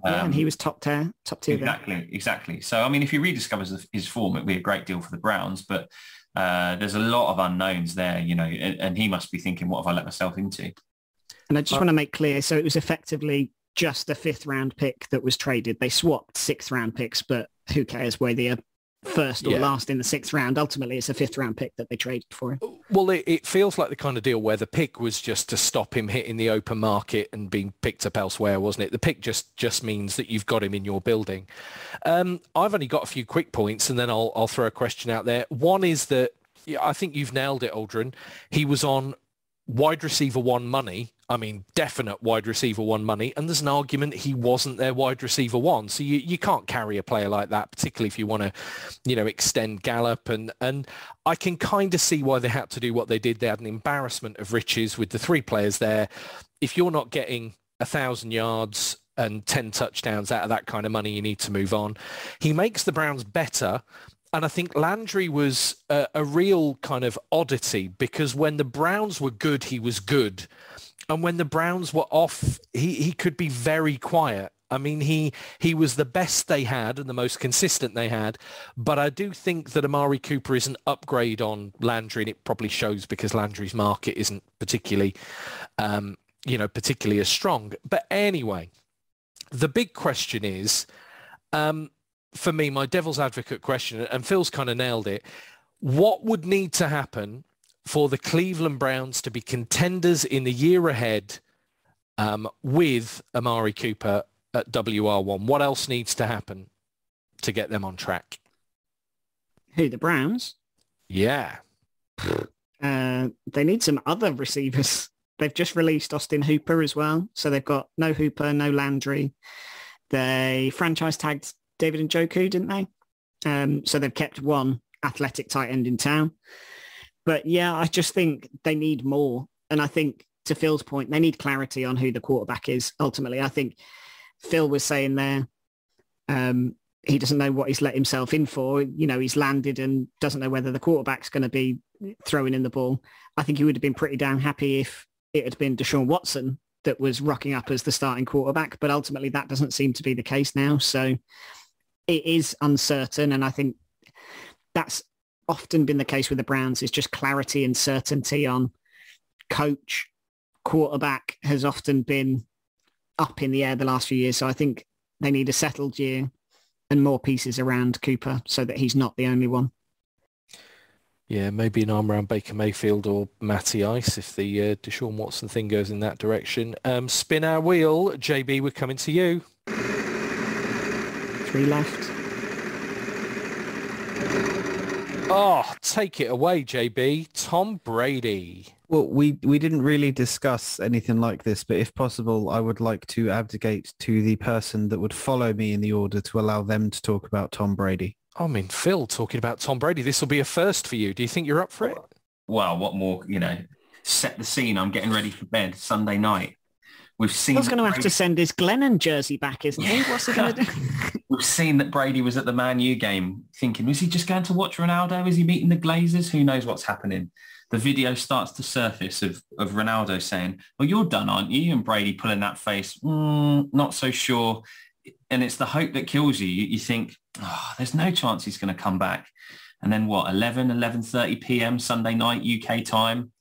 And he was top tier. Exactly. So, I mean, if he rediscovers his form, it'd be a great deal for the Browns, but there's a lot of unknowns there, and he must be thinking, what have I let myself into? And I just want to make clear, so it was effectively just a 5th round pick that was traded. They swapped 6th round picks, but who cares whether you're first or last in the 6th round? Ultimately, it's a 5th round pick that they traded for him. Well, it feels like the kind of deal where the pick was just to stop him hitting the open market and being picked up elsewhere, wasn't it? The pick just means that you've got him in your building. I've only got a few quick points, and then I'll throw a question out there. One is that I think you've nailed it, Aldrin. He was on wide receiver 1 money. I mean, definite wide receiver 1 money. And there's an argument he wasn't their wide receiver 1. So you can't carry a player like that, particularly if you want to, extend Gallup. And I can kind of see why they had to do what they did. They had an embarrassment of riches with the 3 players there. If you're not getting 1,000 yards and 10 touchdowns out of that kind of money, you need to move on. He makes the Browns better. And I think Landry was a real kind of oddity, because when the Browns were good, he was good. And when the Browns were off, he could be very quiet. I mean, he was the best they had and the most consistent they had. But I do think that Amari Cooper is an upgrade on Landry, and it probably shows because Landry's market isn't particularly as strong. But anyway, the big question is, for me, my devil's advocate question, and Phil's kind of nailed it, what would need to happen for the Cleveland Browns to be contenders in the year ahead with Amari Cooper at WR1? What else needs to happen to get them on track? Who, the Browns? Yeah. They need some other receivers. They've just released Austin Hooper as well. So they've got no Hooper, no Landry. They franchise tagged David Njoku, didn't they? So they've kept one athletic tight end in town. But yeah, I just think they need more. And I think, to Phil's point, they need clarity on who the quarterback is. Ultimately, I think Phil was saying there, he doesn't know what he's let himself in for. He's landed and doesn't know whether the quarterback's going to be throwing in the ball. I think he would have been pretty damn happy if it had been Deshaun Watson that was rocking up as the starting quarterback. But ultimately, that doesn't seem to be the case now. So it is uncertain. And I think that's often been the case with the Browns, is just clarity and certainty on coach. Quarterback has often been up in the air the last few years. So I think they need a settled year and more pieces around Cooper so that he's not the only one. Yeah, maybe an arm around Baker Mayfield or Matty Ice if the Deshaun Watson thing goes in that direction. Spin our wheel. JB, we're coming to you. 3 left. Oh, take it away, JB. Tom Brady. Well, we didn't really discuss anything like this, but if possible, I would like to abdicate to the person that would follow me in the order to allow them to talk about Tom Brady. I mean, Phil, talking about Tom Brady, this will be a first for you. Do you think you're up for it? Well, what more, set the scene. I'm getting ready for bed Sunday night. We've seen... He's going to have to send his Glennon jersey back, isn't he? What's he going to do? We've seen that Brady was at the Man U game thinking, was he just going to watch Ronaldo? Is he meeting the Glazers? Who knows what's happening? The video starts to surface of Ronaldo saying, well, you're done, aren't you? And Brady pulling that face, not so sure. And it's the hope that kills you. You think, there's no chance he's going to come back. And then 11:30 p.m. Sunday night UK time,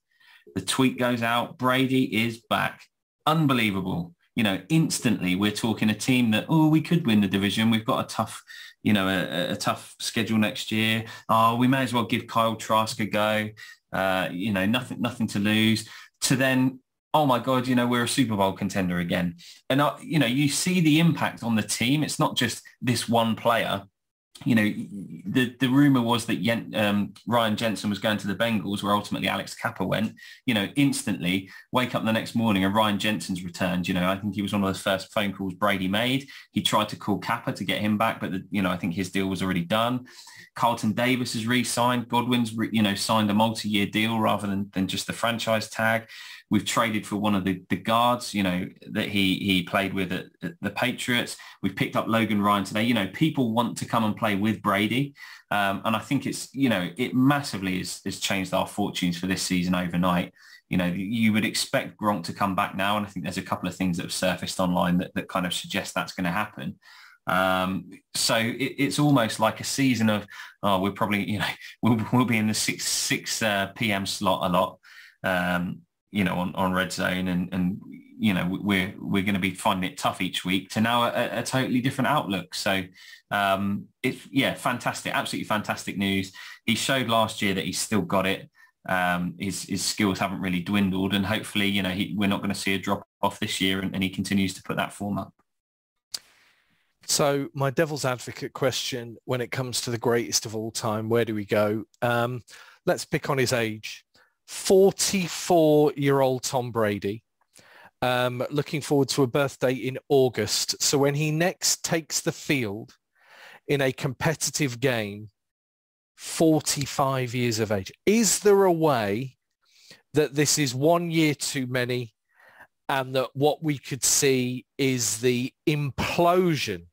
the tweet goes out, Brady is back. Unbelievable. Instantly we're talking a team that, we could win the division. We've got a tough, a tough schedule next year. We may as well give Kyle Trask a go. Nothing to lose. To then, oh my God, we're a Super Bowl contender again. And, you see the impact on the team. It's not just this one player. The rumor was that Ryan Jensen was going to the Bengals, where ultimately Alex Kappa went. Instantly wake up the next morning and Ryan Jensen's returned. I think he was one of the first phone calls Brady made. He tried to call Kappa to get him back, but I think his deal was already done. Carlton Davis has re-signed. Godwin's signed a multi-year deal rather than just the franchise tag. We've traded for one of the guards, that he played with at the Patriots. We've picked up Logan Ryan today. People want to come and play with Brady. And I think it's, it massively has changed our fortunes for this season overnight. You would expect Gronk to come back now. And I think there's a couple of things that have surfaced online that kind of suggest that's going to happen. So it's almost like a season of, we're probably, we'll be in the 6 p.m. slot a lot. On Red Zone and we're going to be finding it tough each week to now a totally different outlook. So it's fantastic, absolutely fantastic news. He showed last year that he's still got it. His skills haven't really dwindled, and hopefully, we're not going to see a drop off this year, and he continues to put that form up. So my devil's advocate question, when it comes to the greatest of all time, where do we go? Let's pick on his age. 44-year-old Tom Brady, looking forward to a birthday in August. So when he next takes the field in a competitive game, 45 years of age, is there a way that this is 1 year too many and that what we could see is the implosion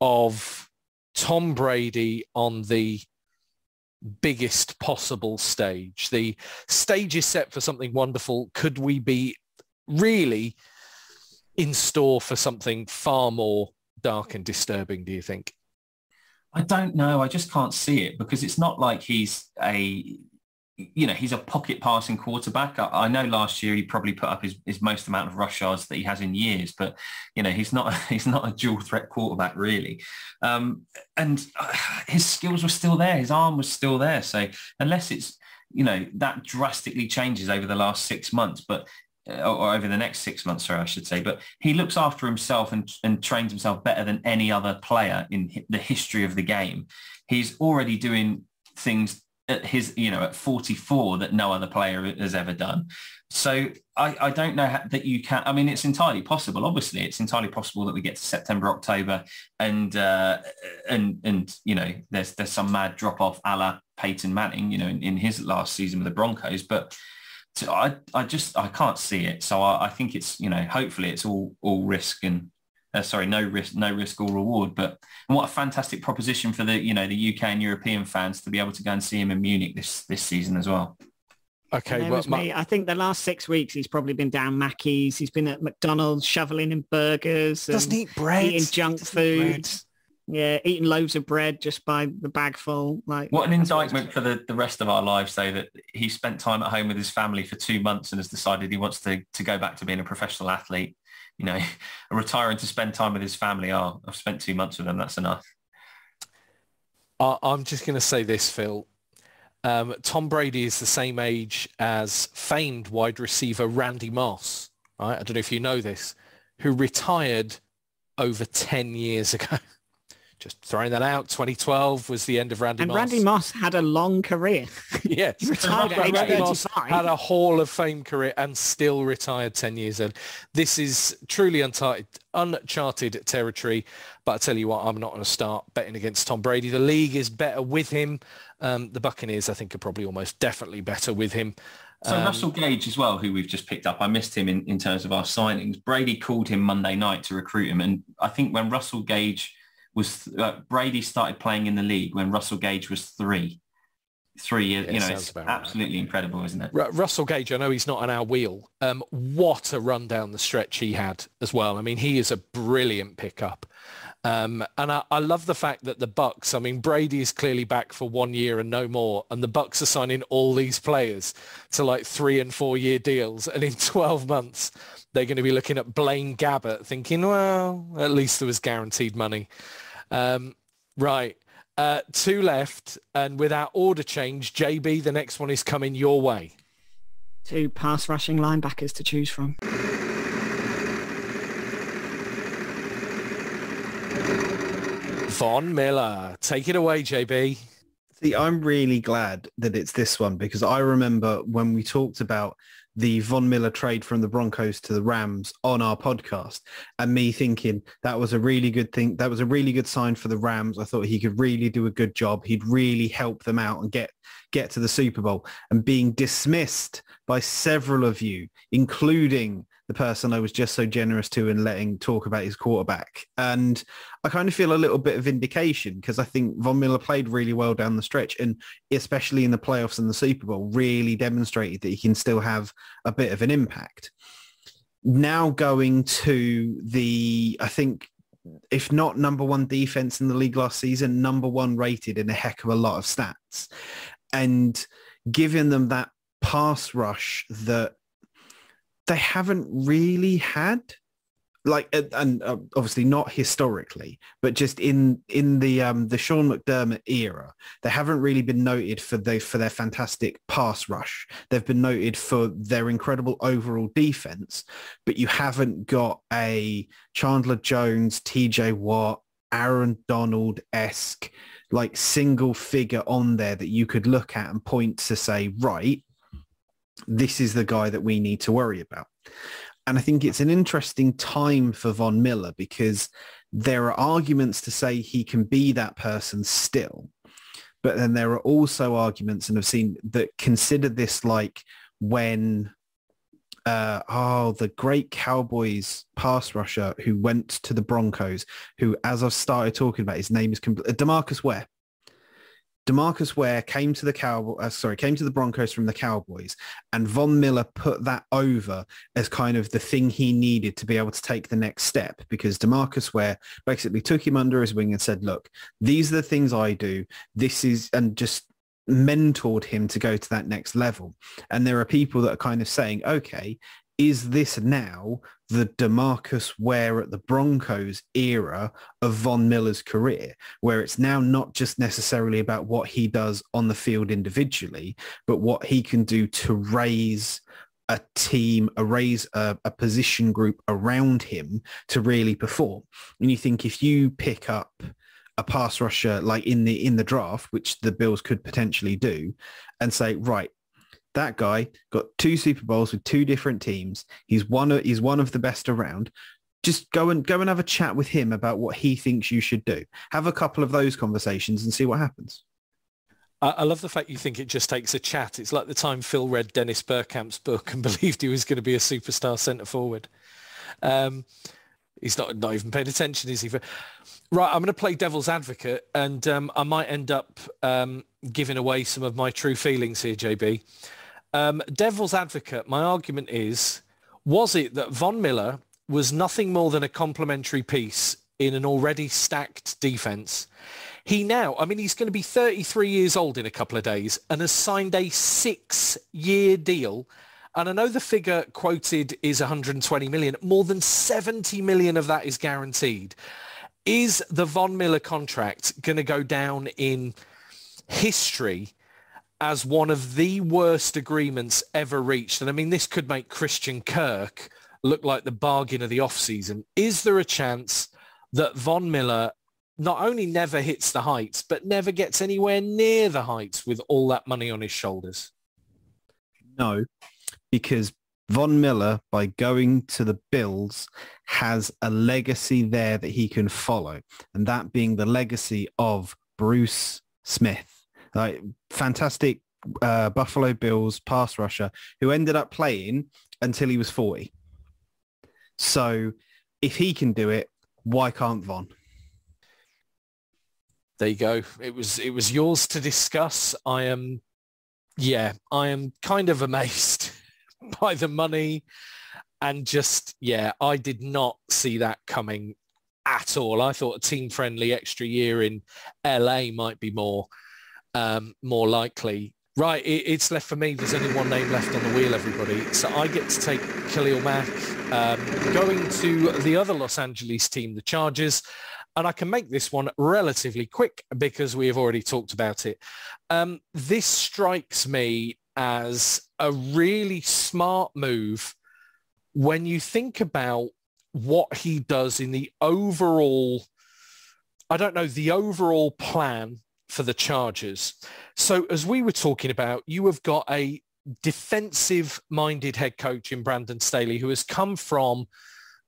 of Tom Brady on the biggest possible stage? The stage is set for something wonderful. Could we be really in store for something far more dark and disturbing, do you think? I don't know. I just can't see it, because it's not like he's he's a pocket passing quarterback. I know last year he probably put up his most amount of rush yards that he has in years, but he's not a dual threat quarterback really. And his skills were still there. His arm was still there. So unless it's, that drastically changes over the last 6 months, or over the next 6 months, sorry, I should say, but he looks after himself and trains himself better than any other player in the history of the game. He's already doing things at his, at 44 that no other player has ever done. So I don't know that you can. I mean, it's entirely possible. Obviously, it's entirely possible that we get to September, October, and there's some mad drop off a la Peyton Manning, in his last season with the Broncos. But I can't see it. So I think it's, hopefully it's all risk and. No risk or reward. But what a fantastic proposition for the UK and European fans to be able to go and see him in Munich this season as well. Okay, I think the last 6 weeks he's probably been down Mackey's. He's been at McDonald's shoveling in burgers. Doesn't eat bread. Eating junk food. Yeah, eating loaves of bread just by the bagful. What an indictment for the rest of our lives, though, that he spent time at home with his family for 2 months and has decided he wants to go back to being a professional athlete. Retiring to spend time with his family. I've spent 2 months with them. That's enough. I'm just going to say this, Phil. Tom Brady is the same age as famed wide receiver Randy Moss. Right? I don't know if you know this, who retired over 10 years ago. Just throwing that out. 2012 was the end of Randy Moss. And Randy Moss had a long career. Yes. He retired at age Randy Moss 35. had a Hall of Fame career and still retired 10 years in. This is truly uncharted territory. But I tell you what, I'm not going to start betting against Tom Brady. The league is better with him. The Buccaneers, I think, are probably almost definitely better with him. So Russell Gage as well, who we've just picked up. I missed him in terms of our signings. Brady called him Monday night to recruit him. And I think when Russell Gage was, Brady started playing in the league when Russell Gage was 3 years. Yeah, it's absolutely incredible, isn't it? Russell Gage, I know he's not on our wheel. What a run down the stretch he had as well. I mean, he is a brilliant pickup. And I love the fact that the Bucs, I mean, Brady is clearly back for 1 year and no more. And the Bucs are signing all these players to like 3 and 4 year deals. And in 12 months, they're going to be looking at Blaine Gabbert thinking, well, at least there was guaranteed money. Right. 2 left. And with our order change, JB, the next one is coming your way. 2 pass rushing linebackers to choose from. Von Miller. Take it away, JB. See, I'm really glad that it's this one because I remember when we talked about the Von Miller trade from the Broncos to the Rams on our podcast and me thinking that was a really good thing. That was a really good sign for the Rams. I thought he could really do a good job. He'd really help them out and get to the Super Bowl, and being dismissed by several of you, including the person I was just so generous to and letting talk about his quarterback. And I kind of feel a little bit of vindication because I think Von Miller played really well down the stretch, and especially in the playoffs and the Super Bowl really demonstrated that he can still have a bit of an impact. Now going to the, I think, if not number 1 defense in the league last season, number 1 rated in a heck of a lot of stats, and giving them that pass rush that they haven't really had, like, and obviously not historically, but just in the Sean McDermott era, they haven't really been noted for their fantastic pass rush. They've been noted for their incredible overall defense, but you haven't got a Chandler Jones, TJ Watt, Aaron Donald-esque, like, single figure on there that you could look at and point to say, right, this is the guy that we need to worry about. And I think it's an interesting time for Von Miller because there are arguments to say he can be that person still. But then there are also arguments, and I've seen that consider this like when the great Cowboys pass rusher who went to the Broncos, who, as I've started talking about, his name is DeMarcus Ware. DeMarcus Ware came to the Broncos from the Cowboys, and Von Miller put that over as kind of the thing he needed to be able to take the next step, because DeMarcus Ware basically took him under his wing and said, look, these are the things I do. And just mentored him to go to that next level. And there are people that are kind of saying, okay, is this now the DeMarcus Ware at the Broncos era of Von Miller's career, where it's now not just necessarily about what he does on the field individually, but what he can do to raise a team, raise a position group around him to really perform? And you think if you pick up a pass rusher like in the draft, which the Bills could potentially do, and say, right, that guy got 2 Super Bowls with 2 different teams. He's one of the best around. Just go and have a chat with him about what he thinks you should do. Have a couple of those conversations and see what happens. I love the fact you think it just takes a chat. It's like the time Phil read Dennis Bergkamp's book and believed he was going to be a superstar centre forward. He's not even paying attention, is he? Right, I'm going to play devil's advocate, and I might end up giving away some of my true feelings here, JB. Devil's advocate, my argument is, was it that Von Miller was nothing more than a complementary piece in an already stacked defense? He's going to be 33 years old in a couple of days and has signed a 6-year deal. And I know the figure quoted is 120 million. More than 70 million of that is guaranteed. Is the Von Miller contract going to go down in history as one of the worst agreements ever reached, and I mean, this could make Christian Kirk look like the bargain of the off-season, is there a chance that Von Miller not only never hits the heights, but never gets anywhere near the heights with all that money on his shoulders? No, because Von Miller, by going to the Bills, has a legacy there that he can follow, and that being the legacy of Bruce Smith, like fantastic Buffalo Bills pass rusher who ended up playing until he was 40. So if he can do it, why can't Von? There you go. It was yours to discuss. I am kind of amazed by the money, and just, I did not see that coming at all. I thought a team-friendly extra year in LA might be more likely. Right, it's left for me. There's only one name left on the wheel, everybody. So I get to take Khalil Mack, going to the other Los Angeles team, the Chargers. And I can make this one relatively quick because we have already talked about it. This strikes me as a really smart move when you think about what he does in the overall, the overall plan for the Chargers. So as we were talking about, you have got a defensive-minded head coach in Brandon Staley who has come from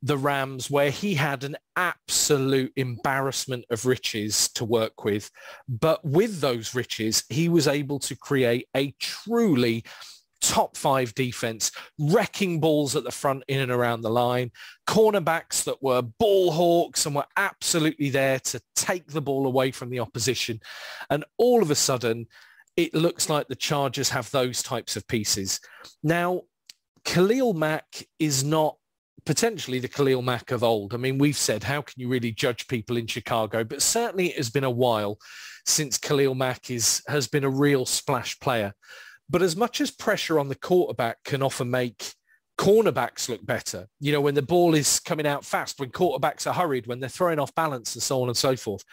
the Rams, where he had an absolute embarrassment of riches to work with. But with those riches, he was able to create a truly top 5 defense, wrecking balls at the front, in and around the line, cornerbacks that were ball hawks and were absolutely there to take the ball away from the opposition. And all of a sudden, it looks like the Chargers have those types of pieces. Now, Khalil Mack is not potentially the Khalil Mack of old. I mean, we've said, how can you really judge people in Chicago? But certainly it has been a while since Khalil Mack has been a real splash player. But as much as pressure on the quarterback can often make cornerbacks look better, when the ball is coming out fast, when quarterbacks are hurried, when they're throwing off balance and so on and so forth,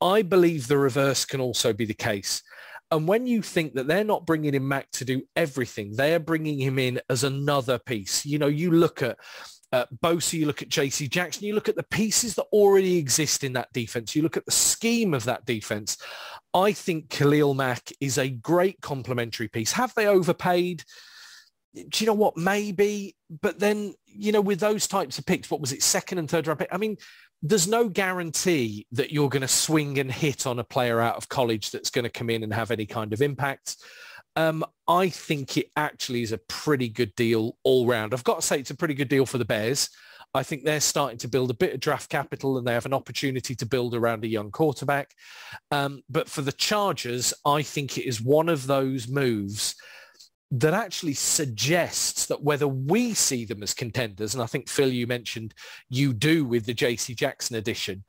I believe the reverse can also be the case. And when you think that they're not bringing in Mack to do everything, they're bringing him in as another piece. You look at Bosa, you look at JC Jackson, you look at the pieces that already exist in that defense, you look at the scheme of that defense. I think Khalil Mack is a great complementary piece. Have they overpaid? Do you know what? Maybe. But then, with those types of picks, what was it, second and third round pick? I mean, there's no guarantee that you're going to swing and hit on a player out of college that's going to come in and have any kind of impact. I think it actually is a pretty good deal all round. I've got to say it's a pretty good deal for the Bears. I think they're starting to build a bit of draft capital and they have an opportunity to build around a young quarterback. But for the Chargers, I think it is one of those moves that actually suggests that whether we see them as contenders, and I think, Phil, you mentioned you do with the JC Jackson edition,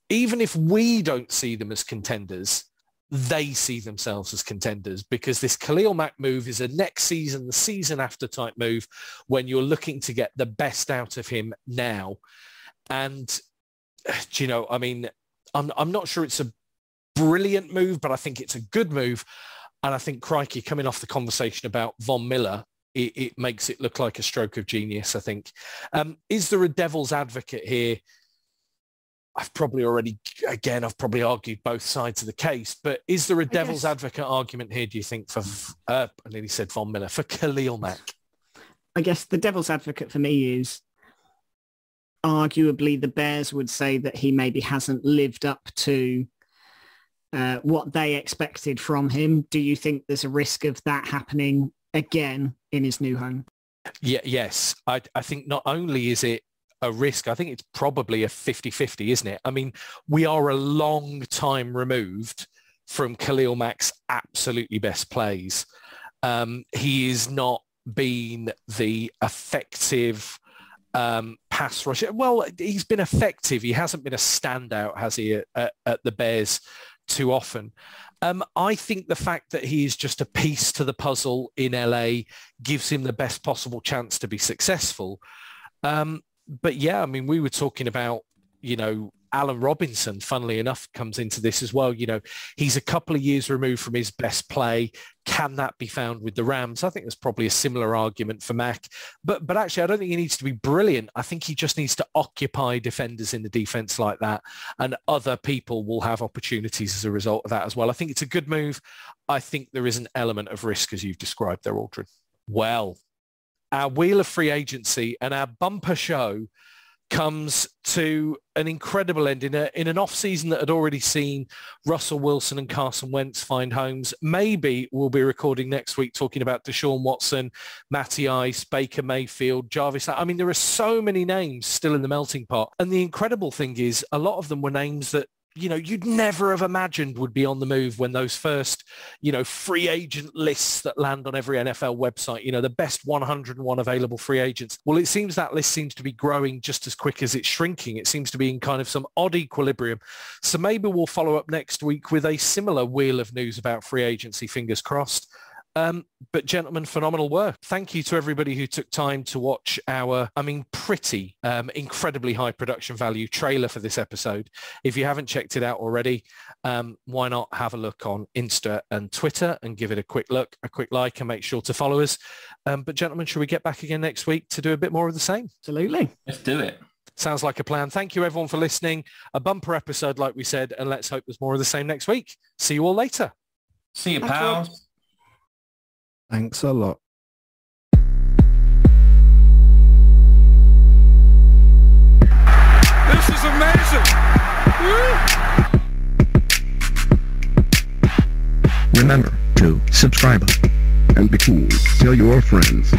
even if we don't see them as contenders, they see themselves as contenders, because this Khalil Mack move is a next season, the season after type move when you're looking to get the best out of him now. And, I mean, I'm not sure it's a brilliant move, but I think it's a good move. And I think, crikey, coming off the conversation about Von Miller, it makes it look like a stroke of genius, I think. Is there a devil's advocate here? I've probably argued both sides of the case, but is there a devil's advocate argument here, do you think, for, I nearly said Von Miller, for Khalil Mack? I guess the devil's advocate for me is arguably the Bears would say that he maybe hasn't lived up to what they expected from him. Do you think there's a risk of that happening again in his new home? Yes. I think not only is it a risk, I think it's probably a 50-50, isn't it? I mean, we are a long time removed from Khalil Mack's absolutely best plays. He has not been the effective pass rusher. Well, he's been effective. He hasn't been a standout, has he, at the Bears too often. I think the fact that he is just a piece to the puzzle in LA gives him the best possible chance to be successful. But yeah, I mean, we were talking about, Allen Robinson, funnily enough, comes into this as well. You know, he's a couple of years removed from his best play. Can that be found with the Rams? I think there's probably a similar argument for Mac. But actually, I don't think he needs to be brilliant. I think he just needs to occupy defenders in the defense like that. And other people will have opportunities as a result of that as well. I think it's a good move. I think there is an element of risk, as you've described there, Aldrin. Well, our wheel of free agency and our bumper show comes to an incredible end in an off-season that had already seen Russell Wilson and Carson Wentz find homes. Maybe we'll be recording next week talking about Deshaun Watson, Matty Ice, Baker Mayfield, Jarvis. I mean, there are so many names still in the melting pot. And the incredible thing is a lot of them were names that, you know, you'd never have imagined would be on the move when those first, you know, free agent lists that land on every NFL website, you know, the best 101 available free agents. Well, it seems that list seems to be growing just as quick as it's shrinking. It seems to be in kind of some odd equilibrium. So maybe we'll follow up next week with a similar wheel of news about free agency, fingers crossed. But gentlemen, phenomenal work. Thank you to everybody who took time to watch our, pretty incredibly high production value trailer for this episode. If you haven't checked it out already, why not have a look on Insta and Twitter and give it a quick look, a quick like, and make sure to follow us. But gentlemen, should we get back again next week to do a bit more of the same? Absolutely. Let's do it. Sounds like a plan. Thank you everyone for listening. A bumper episode, like we said, and let's hope there's more of the same next week. See you all later. See you, pals. Thanks a lot. This is amazing. Woo! Remember to subscribe and be cool. Tell your friends.